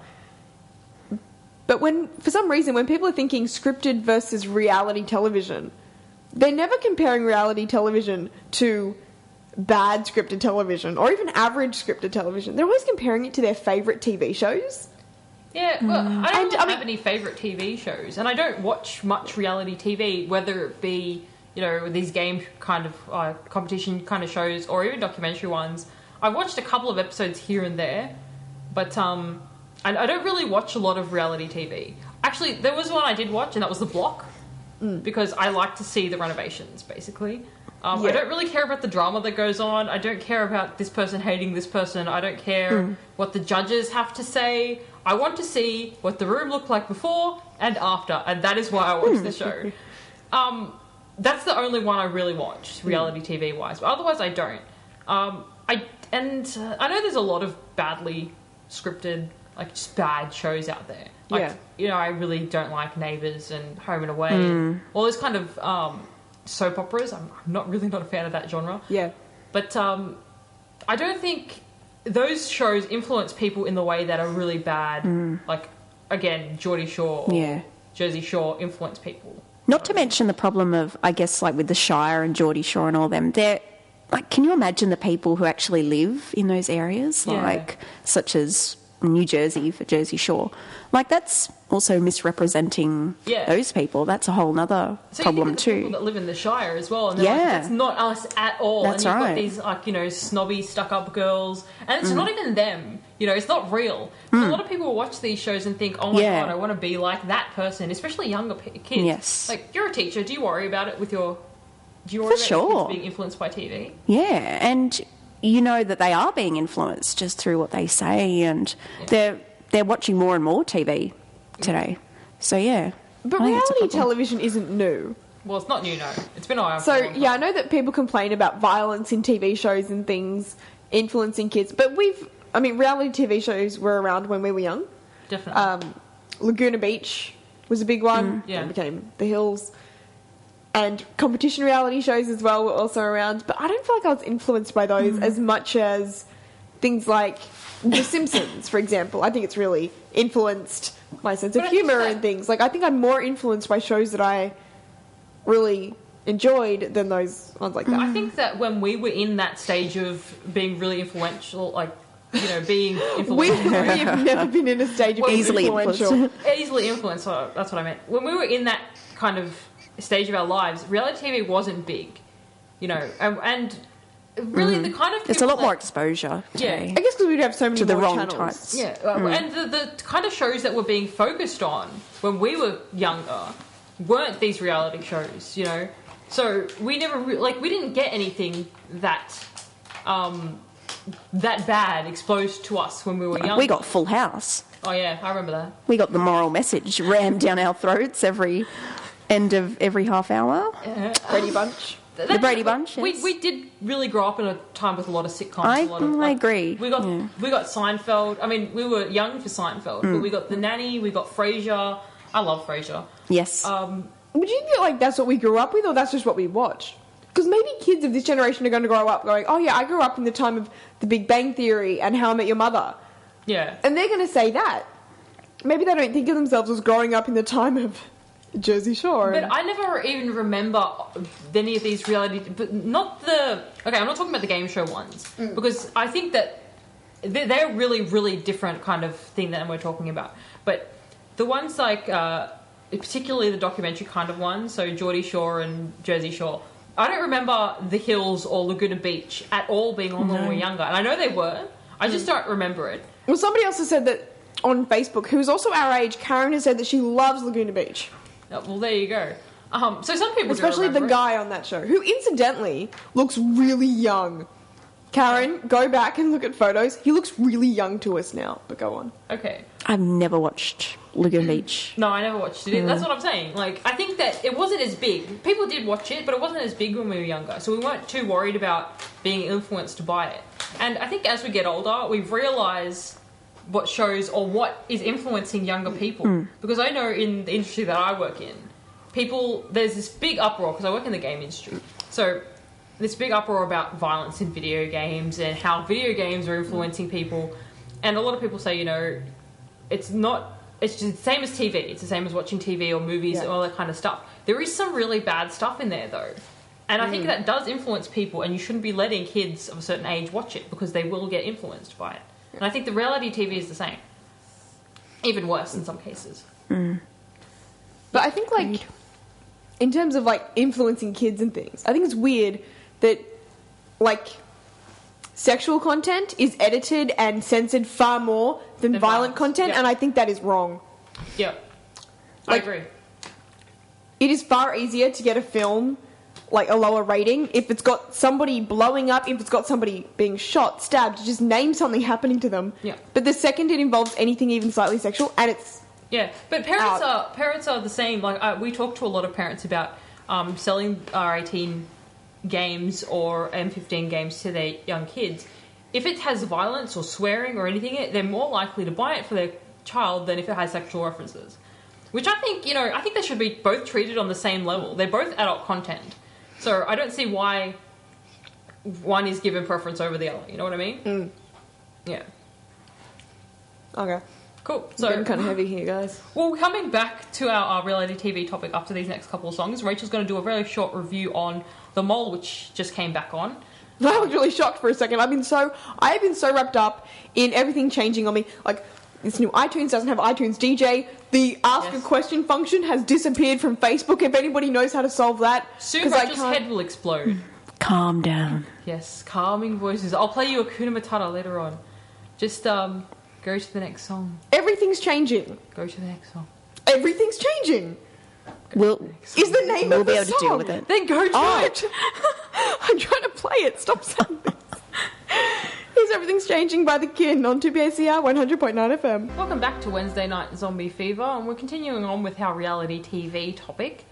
But for some reason, when people are thinking scripted versus reality television, they're never comparing reality television to bad scripted television or even average scripted television. They're always comparing it to their favourite TV shows. Yeah, well, I don't really have any favourite TV shows, and I don't watch much reality TV, whether it be, you know, these game kind of competition kind of shows or even documentary ones. I've watched a couple of episodes here and there, but I don't really watch a lot of reality TV. Actually, there was one I did watch, and that was The Block, because I like to see the renovations, basically. I don't really care about the drama that goes on. I don't care about this person hating this person. I don't care what the judges have to say. I want to see what the room looked like before and after, and that is why I watch the show. That's the only one I really watch, reality TV-wise. But otherwise, I don't. I know there's a lot of badly scripted, like, just bad shows out there. Like, you know, I really don't like Neighbours and Home and Away and all those kind of soap operas. I'm not a fan of that genre. Yeah. But I don't think those shows influence people in the way that are really bad. Like, again, Geordie Shore or Jersey Shore influence people. Not to mention the problem of, I guess, like with the Shire and Geordie Shore and all them, they're... Like, can you imagine the people who actually live in those areas? Like, such as New Jersey for Jersey Shore. Like, that's also misrepresenting those people. That's a whole nother problem too. People that live in the Shire as well. And like, that's not us at all. That's and you've right. got these, like, you know, snobby, stuck-up girls. And it's not even them. You know, it's not real. A lot of people watch these shows and think, oh my God, I want to be like that person, especially younger kids. Yes. Like, you're a teacher. Do you worry about it with your... Do you worry about your kids being influenced by TV? Yeah, and you know that they are being influenced just through what they say, and they're watching more and more TV today. So yeah. But reality television isn't new. Well, it's not new, no. It's been around So for a long time. I know that people complain about violence in TV shows and things influencing kids, but reality TV shows were around when we were young. Definitely. Laguna Beach was a big one. Yeah. It became The Hills. And competition reality shows as well were also around. But I don't feel like I was influenced by those as much as things like The Simpsons, for example. I think it's really influenced my sense of humour and things. Like, I think I'm more influenced by shows that I really enjoyed than those ones like that. I think that when we were in that stage of being really influential, like, you know, being influential... We've never been in a stage of being influential. Easily influenced, that's what I meant. When we were in that kind of stage of our lives, reality TV wasn't big, you know, and really the kind of there's a lot more exposure today. I guess because we'd have so many to the more wrong channels. types. Yeah, and the kind of shows that were being focused on when we were younger weren't these reality shows, you know. So we never we didn't get anything that that bad exposed to us when we were younger. We got Full House. Oh yeah, I remember that. We got the moral message rammed down our throats every end of every half hour. Brady Bunch. The Brady Bunch, yes. We did really grow up in a time with a lot of sitcoms. I agree. We got Seinfeld. I mean, we were young for Seinfeld, but we got The Nanny, we got Frasier. I love Frasier. Yes. Would you feel like that's what we grew up with, or that's just what we watched? Because maybe kids of this generation are going to grow up going, oh yeah, I grew up in the time of The Big Bang Theory and How I Met Your Mother. Yeah. And they're going to say that. Maybe they don't think of themselves as growing up in the time of Jersey Shore. But I never even remember any of these reality... But not the... Okay, I'm not talking about the game show ones. Because I think that they're really, really different kind of thing than we're talking about. But the ones like... particularly the documentary kind of ones, so Geordie Shore and Jersey Shore, I don't remember The Hills or Laguna Beach at all being on when we were younger. And I know they were. I just don't remember it. Well, somebody else has said that on Facebook, who's also our age, Karen has said that she loves Laguna Beach. Oh, well, there you go. So some people Especially do the remember it. guy on that show, who incidentally looks really young. Karen, go back and look at photos. He looks really young to us now, but go on. Okay. I've never watched Laguna Beach. No, I never watched it. That's what I'm saying. Like, I think that it wasn't as big. People did watch it, but it wasn't as big when we were younger. So we weren't too worried about being influenced by it. And I think as we get older, we've realised what shows or what is influencing younger people. Because I know in the industry that I work in, there's this big uproar, because I work in the game industry. So this big uproar about violence in video games and how video games are influencing people. And a lot of people say, it's just the same as TV. It's the same as watching TV or movies and all that kind of stuff. There is some really bad stuff in there, though. And I think that does influence people, and you shouldn't be letting kids of a certain age watch it, because they will get influenced by it. And I think the reality TV is the same. Even worse in some cases. But I think, like, in terms of, like, influencing kids and things, I think it's weird that, like, sexual content is edited and censored far more than violent content, and I think that is wrong. Yeah. I Like, agree. It is far easier to get a film, like, a lower rating if it's got somebody blowing up, if it's got somebody being shot, stabbed, just name something happening to them. Yeah. But the second it involves anything even slightly sexual, and it's... Yeah, but parents are the same. Like, we talk to a lot of parents about selling R18 games or M15 games to their young kids. If it has violence or swearing or anything in it, they're more likely to buy it for their child than if it has sexual references. Which I think, I think they should be both treated on the same level. They're both adult content. So I don't see why one is given preference over the other. You know what I mean? Yeah. Okay. Cool. So getting kind of heavy here, guys. Well, coming back to our reality TV topic after these next couple of songs, Rachel's going to do a very short review on The Mole, which just came back on. I was really shocked for a second. I have been so wrapped up in everything changing on me. Like, this new iTunes doesn't have iTunes DJ. The ask a question function has disappeared from Facebook. If anybody knows how to solve that, soon Rachel's head will explode. Calm down. Yes, calming voices. I'll play you Hakuna Matata later on. Just go to the next song. Everything's changing. Go to the next song. Everything's changing. Is the name we'll of the be able to deal song. with it. Then go to it. I'm trying to play it. Stop saying this. Here's Everything's Changing by The Kin on 2BACR 100.9 FM. Welcome back to Wednesday Night Zombie Fever, and we're continuing on with our reality TV topic.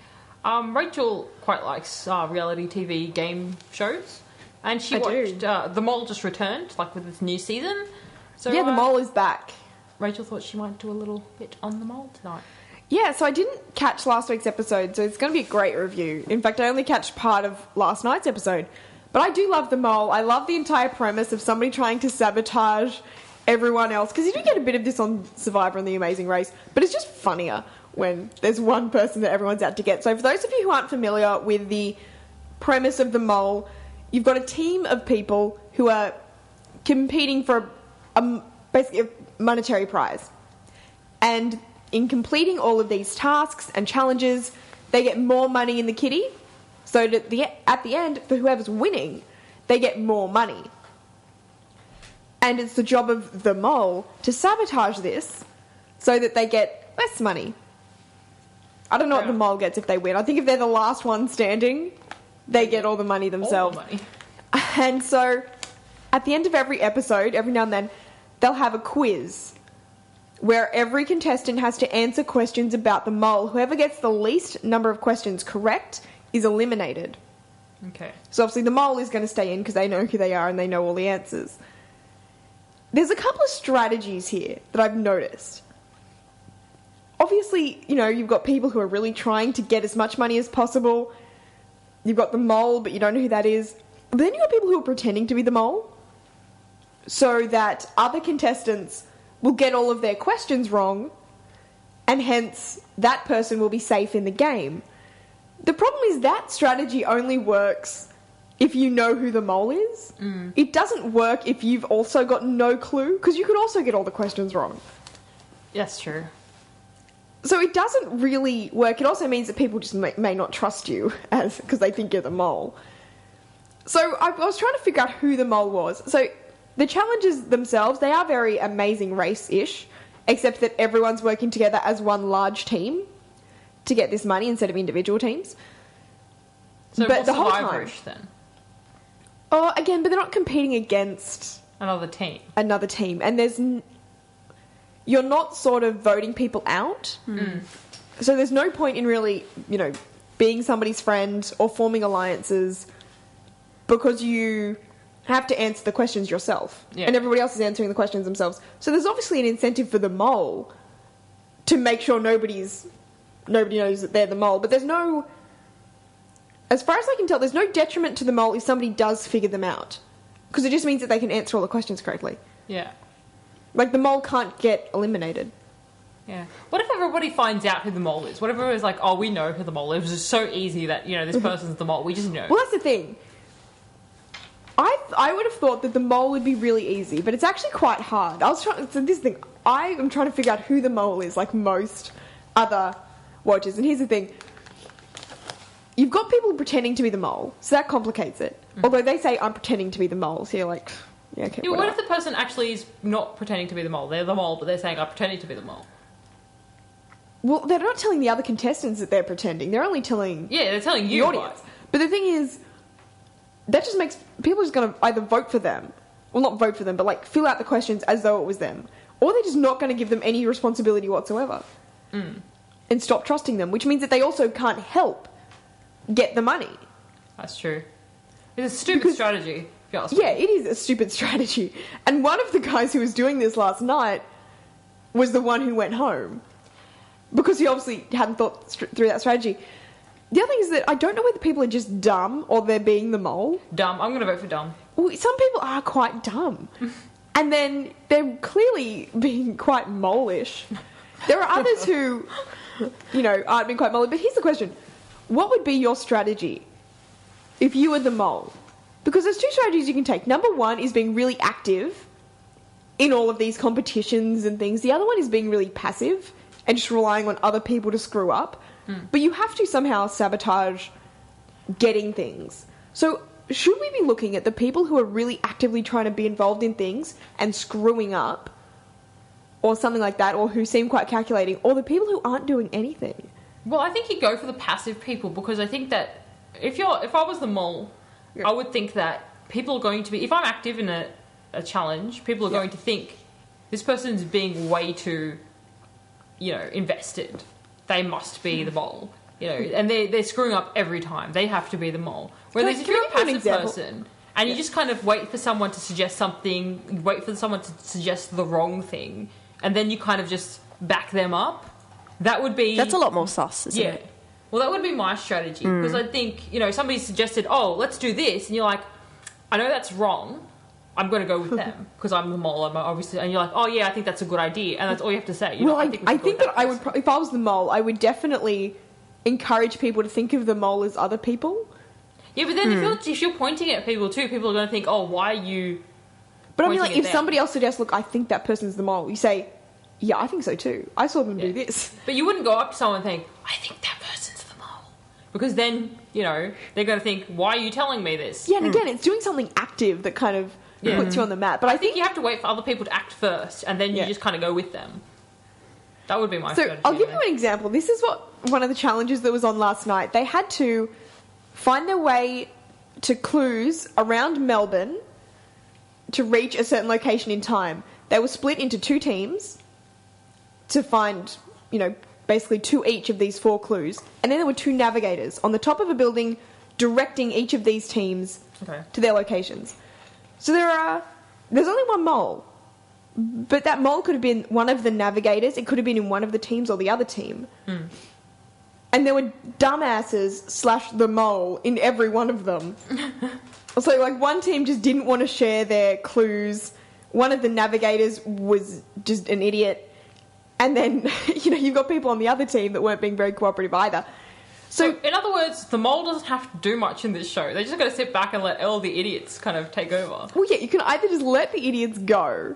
Rachel quite likes reality TV game shows, and she watched The Mole just returned, like with this new season. So Yeah, The Mole is back. Rachel thought she might do a little bit on The Mole tonight. Yeah, so I didn't catch last week's episode, so it's going to be a great review. In fact, I only catched part of last night's episode. But I do love The Mole. I love the entire premise of somebody trying to sabotage everyone else. Because you do get a bit of this on Survivor and The Amazing Race, but it's just funnier when there's one person that everyone's out to get. So for those of you who aren't familiar with the premise of The Mole, you've got a team of people who are competing for basically a monetary prize. And in completing all of these tasks and challenges, they get more money in the kitty. So that at the end, for whoever's winning, they get more money. And it's the job of the mole to sabotage this so that they get less money. I don't know what the mole gets if they win. I think if they're the last one standing, they get all the money themselves. All the money. And so at the end of every episode, every now and then, they'll have a quiz where every contestant has to answer questions about the mole. Whoever gets the least number of questions correct is eliminated. Okay. So obviously the mole is going to stay in because they know who they are and they know all the answers. There's a couple of strategies here that I've noticed. Obviously, you've got people who are really trying to get as much money as possible. You've got the mole, but you don't know who that is. But then you've got people who are pretending to be the mole so that other contestants will get all of their questions wrong and hence that person will be safe in the game. The problem is that strategy only works if you know who the mole is. It doesn't work if you've also got no clue, because you could also get all the questions wrong. That's true. So it doesn't really work. It also means that people just may not trust you because they think you're the mole. So I was trying to figure out who the mole was. So the challenges themselves, they are very Amazing Race-ish, except that everyone's working together as one large team to get this money instead of individual teams. So but more the whole time, Survivor-ish then? oh, again, but they're not competing against Another team. another team, and you're not sort of voting people out. So there's no point in really, being somebody's friend or forming alliances because you have to answer the questions yourself. Yeah. And everybody else is answering the questions themselves. So there's obviously an incentive for the mole to make sure nobody knows that they're the mole. But there's no, as far as I can tell, there's no detriment to the mole if somebody does figure them out. Because it just means that they can answer all the questions correctly. Yeah. Like, the mole can't get eliminated. Yeah. What if everybody finds out who the mole is? What if everybody's like, oh, we know who the mole is. It's just so easy that, this person's the mole. We just know. Well, that's the thing. I would have thought that the mole would be really easy, but it's actually quite hard. I am trying to figure out who the mole is, like most other watchers. And here's the thing. You've got people pretending to be the mole, so that complicates it. Although they say, I'm pretending to be the mole, so you're like, yeah, okay, Yeah, what whatever. if the person actually is not pretending to be the mole? They're the mole, but they're saying, I'm pretending to be the mole. Well, they're not telling the other contestants that they're pretending. They're only telling Yeah, they're telling the you. audience. But the thing is, that just makes people just going to either vote for them, well, not vote for them, but like fill out the questions as though it was them, or they're just not going to give them any responsibility whatsoever, and stop trusting them, which means that they also can't help get the money. That's true. It's a stupid strategy. If you ask me. Yeah, it is a stupid strategy. And one of the guys who was doing this last night was the one who went home because he obviously hadn't thought through that strategy. The other thing is that I don't know whether people are just dumb or they're being the mole. Dumb. I'm going to vote for dumb. Well, some people are quite dumb. And then they're clearly being quite mole-ish. There are others who, aren't being quite mole. But here's the question. What would be your strategy if you were the mole? Because there's two strategies you can take. Number one is being really active in all of these competitions and things. The other one is being really passive and just relying on other people to screw up. But you have to somehow sabotage getting things. So should we be looking at the people who are really actively trying to be involved in things and screwing up or something like that, or who seem quite calculating, or the people who aren't doing anything? Well, I think you go for the passive people because I think that if I was the mole, I would think that people are going to be... If I'm active in a challenge, people are going to think this person's being way too, invested. They must be the mole, and they're screwing up every time. They have to be the mole. Whereas if you're a passive person and you just kind of wait for someone to suggest something, wait for someone to suggest the wrong thing, and then you kind of just back them up, that would be... That's a lot more sus, isn't it? Well, that would be my strategy because I think, somebody suggested, oh, let's do this, and you're like, I know that's wrong. I'm going to go with them because I'm the mole. I'm obviously, and you're like, oh yeah, I think that's a good idea, and that's all you have to say. I think that I would, if I was the mole, I would definitely encourage people to think of the mole as other people. Yeah, but then if you're pointing at people too, people are going to think, oh, why are you? But I mean, like, pointing at if them? somebody else suggests, look, I think that person's the mole, you say, yeah, I think so too. I saw them do this. But you wouldn't go up to someone and think, I think that person's the mole, because then they're going to think, why are you telling me this? Yeah, and again, it's doing something active that kind of puts you on the map. But I think you have to wait for other people to act first, and then you just kind of go with them. That would be my strategy. So I'll give you an example. This is one of the challenges that was on last night. They had to find their way to clues around Melbourne to reach a certain location in time. They were split into two teams to find, basically two each of these 4 clues. And then there were 2 navigators on the top of a building directing each of these teams to their locations. So there's only one mole. But that mole could have been one of the navigators. It could have been in one of the teams or the other team. And there were dumbasses / the mole in every one of them. So, like, one team just didn't want to share their clues. One of the navigators was just an idiot. And then, you've got people on the other team that weren't being very cooperative either. So, in other words, the mole doesn't have to do much in this show. They just got to sit back and let all the idiots kind of take over. Well, yeah, you can either just let the idiots go,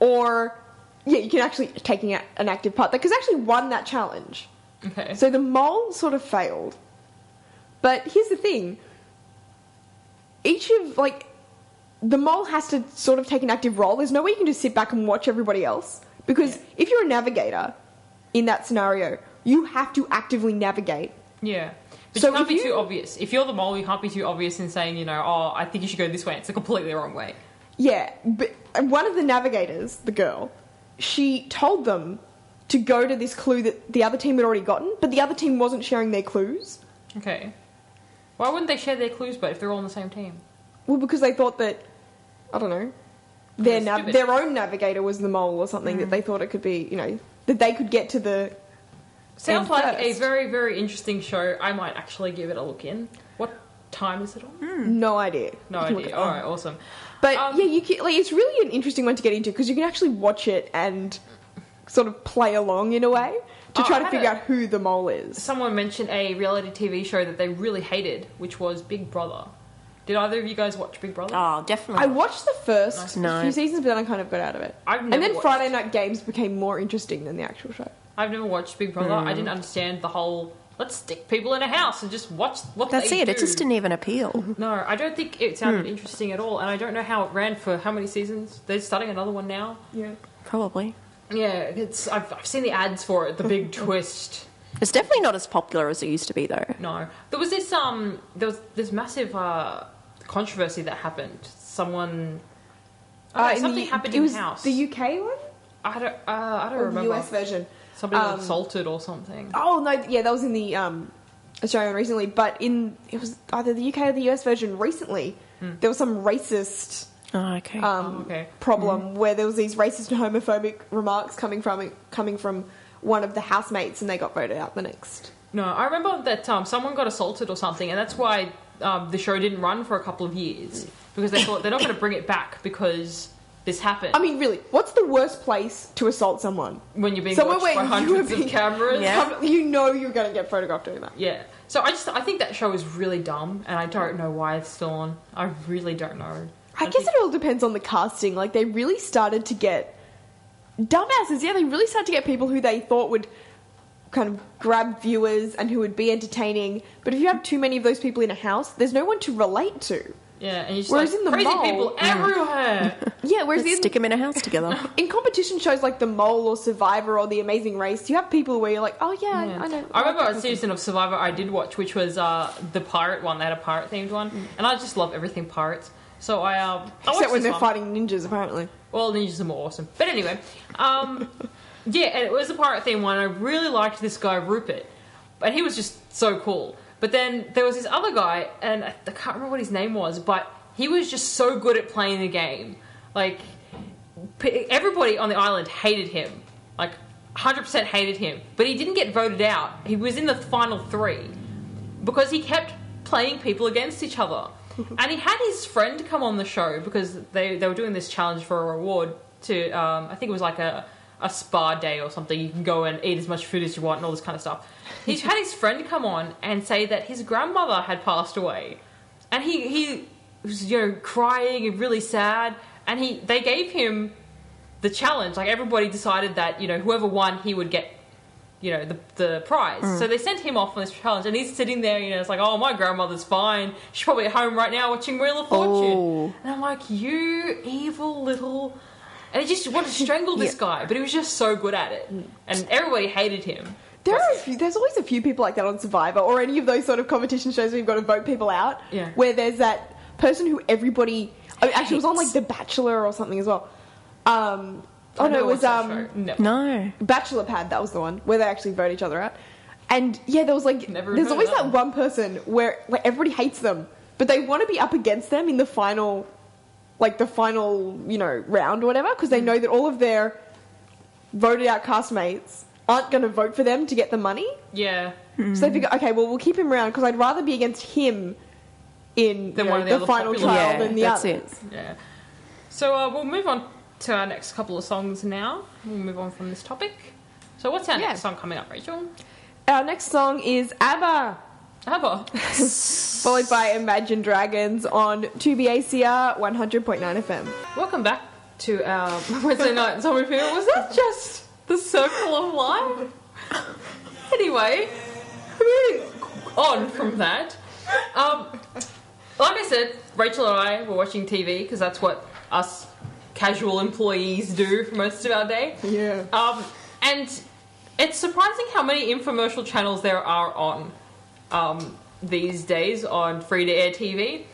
or, yeah, you can actually take an active part. Because actually won that challenge. Okay. So the mole sort of failed. But here's the thing. The mole has to sort of take an active role. There's no way you can just sit back and watch everybody else. Because if you're a navigator in that scenario, you have to actively navigate. Yeah. But you can't be too obvious. If you're the mole, you can't be too obvious in saying, I think you should go this way. It's a completely wrong way. Yeah, but one of the navigators, the girl, she told them to go to this clue that the other team had already gotten, but the other team wasn't sharing their clues. Okay. Why wouldn't they share their clues, but if they're all on the same team? Well, because they thought that, I don't know, their own navigator was the mole or something, that they thought it could be, that they could get to the... Sounds like a very, very interesting show. I might actually give it a look in. What time is it on? No idea. No idea. All right, awesome. But you can, it's really an interesting one to get into because you can actually watch it and sort of play along in a way to try to figure out who the mole is. Someone mentioned a reality TV show that they really hated, which was Big Brother. Did either of you guys watch Big Brother? Oh, definitely. I watched the first No. few seasons, but then I kind of got out of it. And then Friday Night Games became more interesting than the actual show. I've never watched Big Brother. I didn't understand the whole, let's stick people in a house and just watch what they do. That's it. It just didn't even appeal. No, I don't think it sounded interesting at all. And I don't know how it ran for how many seasons. They're starting another one now. Yeah. Probably. Yeah, I've seen the ads for it, the big twist. It's definitely not as popular as it used to be, though. No. There was this massive controversy that happened. Something happened in the house. The UK one? I don't Or remember. the US version. Somebody was assaulted or something. Oh, no, yeah, that was in the Australian recently, but it was either the UK or the US version recently. There was some racist Oh, okay. problem where there was these racist and homophobic remarks coming from one of the housemates, and they got voted out the next. No, I remember that someone got assaulted or something, and that's why the show didn't run for a couple of years, because they thought they're not going to bring it back because this happened. I mean, really, what's the worst place to assault someone? When you're being watched by hundreds of cameras. Yeah. You know you're going to get photographed doing that. Yeah. So I think that show is really dumb, and I don't know why it's still on. I really don't know. I guess it all depends on the casting. Like, they really started to get dumbasses. Yeah, they really started to get people who they thought would kind of grab viewers and who would be entertaining. But if you have too many of those people in a house, there's no one to relate to. Yeah, and you just whereas in the crazy mole, people everywhere. Yeah, whereas Let's stick them in a house together. in competition shows like The Mole or Survivor or The Amazing Race, you have people where you're like, oh yeah. I know. I remember a season of Survivor I did watch, which was the pirate one. They had a pirate themed one, and I just love everything pirates. So I except when they're fighting ninjas, apparently. Well, ninjas are more awesome. But anyway, yeah, and it was a pirate themed one. I really liked this guy Rupert, and he was just so cool. But then there was this other guy, and I can't remember what his name was, but he was just so good at playing the game. Like, everybody on the island hated him. Like, 100% hated him. But he didn't get voted out. He was in the final 3 because he kept playing people against each other. And he had his friend come on the show because they were doing this challenge for a reward to, I think it was like a spa day or something. You can go and eat as much food as you want and all this kind of stuff. He had his friend come on and say that his grandmother had passed away. And he was, crying and really sad. And they gave him the challenge. Like, everybody decided that, whoever won, he would get, the prize. So they sent him off on this challenge. And he's sitting there, it's like, oh, my grandmother's fine. She's probably at home right now watching Wheel of Fortune. Oh. And I'm like, you evil little... And he just wanted to strangle this guy. But he was just so good at it. And everybody hated him. There's always a few people like that on Survivor or any of those sort of competition shows where you've got to vote people out. Yeah. Where there's that person who everybody... actually, it was on, like, The Bachelor or something as well. It was... No. Bachelor Pad, that was the one, where they actually vote each other out. And, yeah, there was, like... There's always that one person where, like, everybody hates them, but they want to be up against them in the final... round or whatever, because they know that all of their voted out castmates aren't going to vote for them to get the money. Yeah. So they figure, okay, well, we'll keep him around because I'd rather be against him in one of the the final popular trial than the that's others. it. Yeah. So we'll move on to our next couple of songs now. We'll move on from this topic. So what's our next song coming up, Rachel? Our next song is ABBA, ABBA. followed by Imagine Dragons on 2BACR 100.9 FM. Welcome back to our Wednesday night zombie film. Was that just the circle of life? Anyway, moving on from that. Like I said, Rachel and I were watching TV because that's what us casual employees do for most of our day. Yeah. And it's surprising how many infomercial channels there are on these days on free-to-air TV.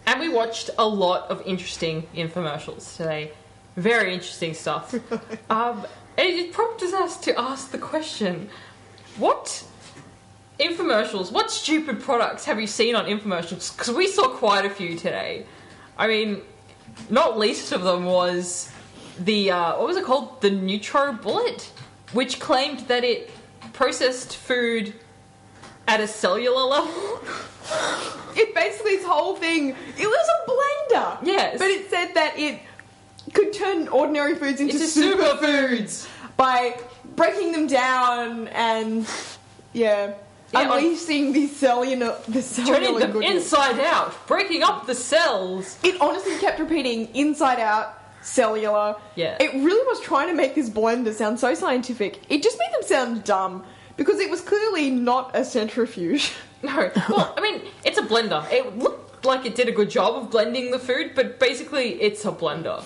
And we watched a lot of interesting infomercials today. Very interesting stuff. It prompted us to ask the question, what infomercials, what stupid products have you seen on infomercials? Because we saw quite a few today. I mean, not least of them was the, what was it called? The NutriBullet, which claimed that it processed food at a cellular level. It basically, its whole thing, it was a blender. Yes. But it said that it could turn ordinary foods into superfoods by breaking them down and, unleashing the cellular turning them goodness. inside out, breaking up the cells. It honestly kept repeating inside out, cellular. Yeah. It really was trying to make this blender sound so scientific. It just made them sound dumb because it was clearly not a centrifuge. No. Well, I mean, it's a blender. It looked like it did a good job of blending the food, but basically it's a blender.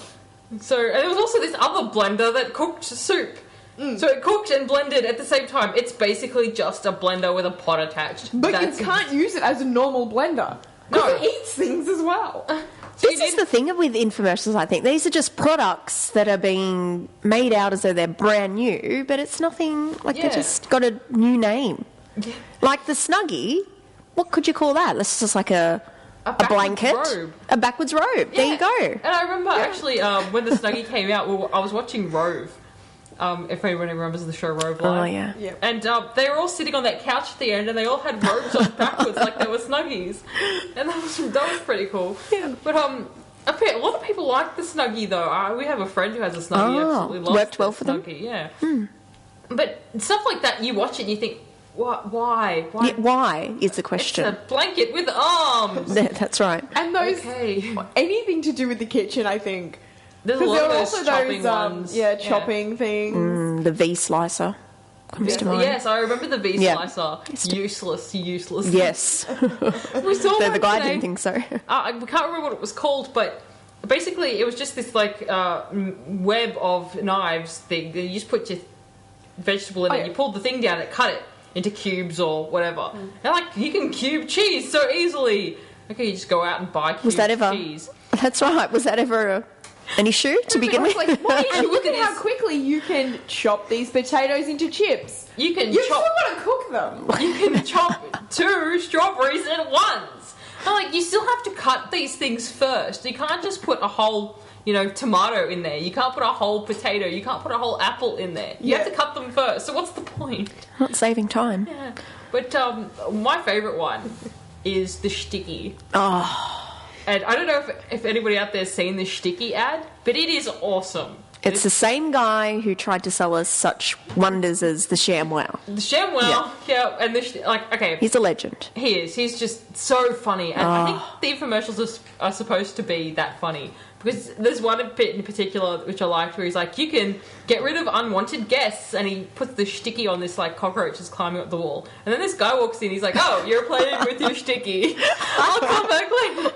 So, and there was also this other blender that cooked soup. So it cooked and blended at the same time. It's basically just a blender with a pot attached. But you can't use it as a normal blender. Because No. it eats things as well. This is the thing with infomercials, I think. These are just products that are being made out as though they're brand new, but it's nothing, like they just got a new name. Yeah. Like the Snuggie, what could you call that? That's just like a backwards blanket. robe. A backwards robe. There you go. And I remember actually when the Snuggie came out, I was watching Rove. If anyone remembers the show Rove Live. Oh, yeah. Yep. And they were all sitting on that couch at the end, and they all had robes on backwards like they were Snuggies. And that was pretty cool. Yeah. But a lot of people like the Snuggie, though. We have a friend who has a Snuggie. Absolutely loves worked well the for them. Snuggie, yeah. But stuff like that, you watch it and you think, why? Yeah, why is the It's question? a blanket with arms. That's right. And those, Okay. anything to do with the kitchen, I think. There's a Because lot there of were those also chopping those, ones. chopping things. The V slicer comes to mind. Yes, I remember the V Yeah. slicer. Useless. Yes. We saw the one guy today. didn't think so. I can't remember what it was called, but basically it was just this like web of knives thing. You just put your vegetable in it, you pulled the thing down, it cut it into cubes or whatever. And like you can cube cheese so easily. Okay, you just go out and buy cubed cheese. That's right. Was that ever an issue to begin with? Like, and look at how quickly you can chop these potatoes into chips. You can You chop. still got to cook them. You can chop 2 strawberries at once. And like you still have to cut these things first. You can't just put a whole, tomato in there. You can't put a whole potato. You can't put a whole apple in there. You have to cut them first. So what's the point? Not saving time. Yeah. But my favourite one is the Sticky. Oh, And I don't know if anybody out there's seen the Sticky ad, but it is awesome. it's the same guy who tried to sell us such wonders as the ShamWow. The ShamWow, and okay. He's a legend. He is. He's just so funny. And I think the infomercials are supposed to be that funny. Because there's one bit in particular which I liked where he's like, you can get rid of unwanted guests. And he puts the sticky on this like cockroach that's climbing up the wall. And then this guy walks in, he's like, oh, you're playing with your sticky. I'll come back later.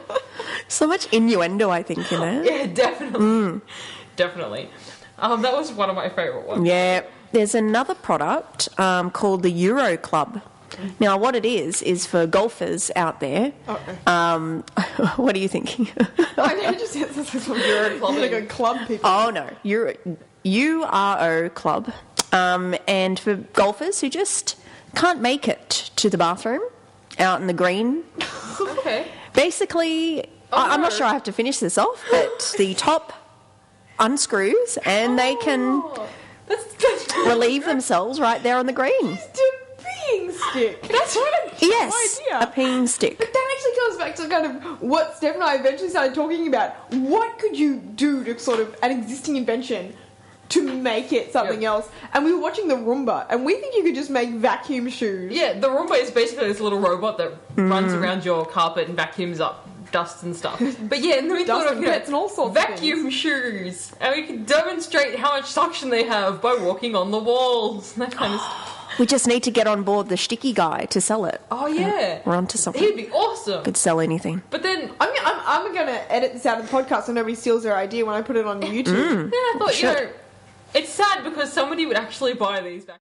So much innuendo, I think, in there. Yeah, definitely. Definitely. That was one of my favourite ones. Yeah. There's another product called the Euro Club. Now, what it is for golfers out there. What are you thinking? I just said this is Euro clubbing. like a club people. Oh, no. URO Club. And for golfers who just can't make it to the bathroom out in the green. Okay. Basically, I'm not sure I have to finish this off, but the top unscrews and they can That's relieve themselves right there on the green. It's a being stick. That's what Yes, No a idea. peeing stick. But that actually comes back to kind of what Steph and I eventually started talking about. What could you do to sort of an existing invention to make it something else? And we were watching the Roomba, and we think you could just make vacuum shoes. Yeah, the Roomba is basically this little robot that runs around your carpet and vacuums up dust and stuff. But yeah, and then we Dust thought of and pets and all sorts of vacuum shoes, and we could demonstrate how much suction they have by walking on the walls and that kind of stuff. We just need to get on board the sticky guy to sell it. Oh yeah, We're onto something. he'd be awesome. Could sell anything. But then I'm going to edit this out of the podcast so nobody steals their idea when I put it on YouTube. then I thought, Sure. it's sad because somebody would actually buy these vacuum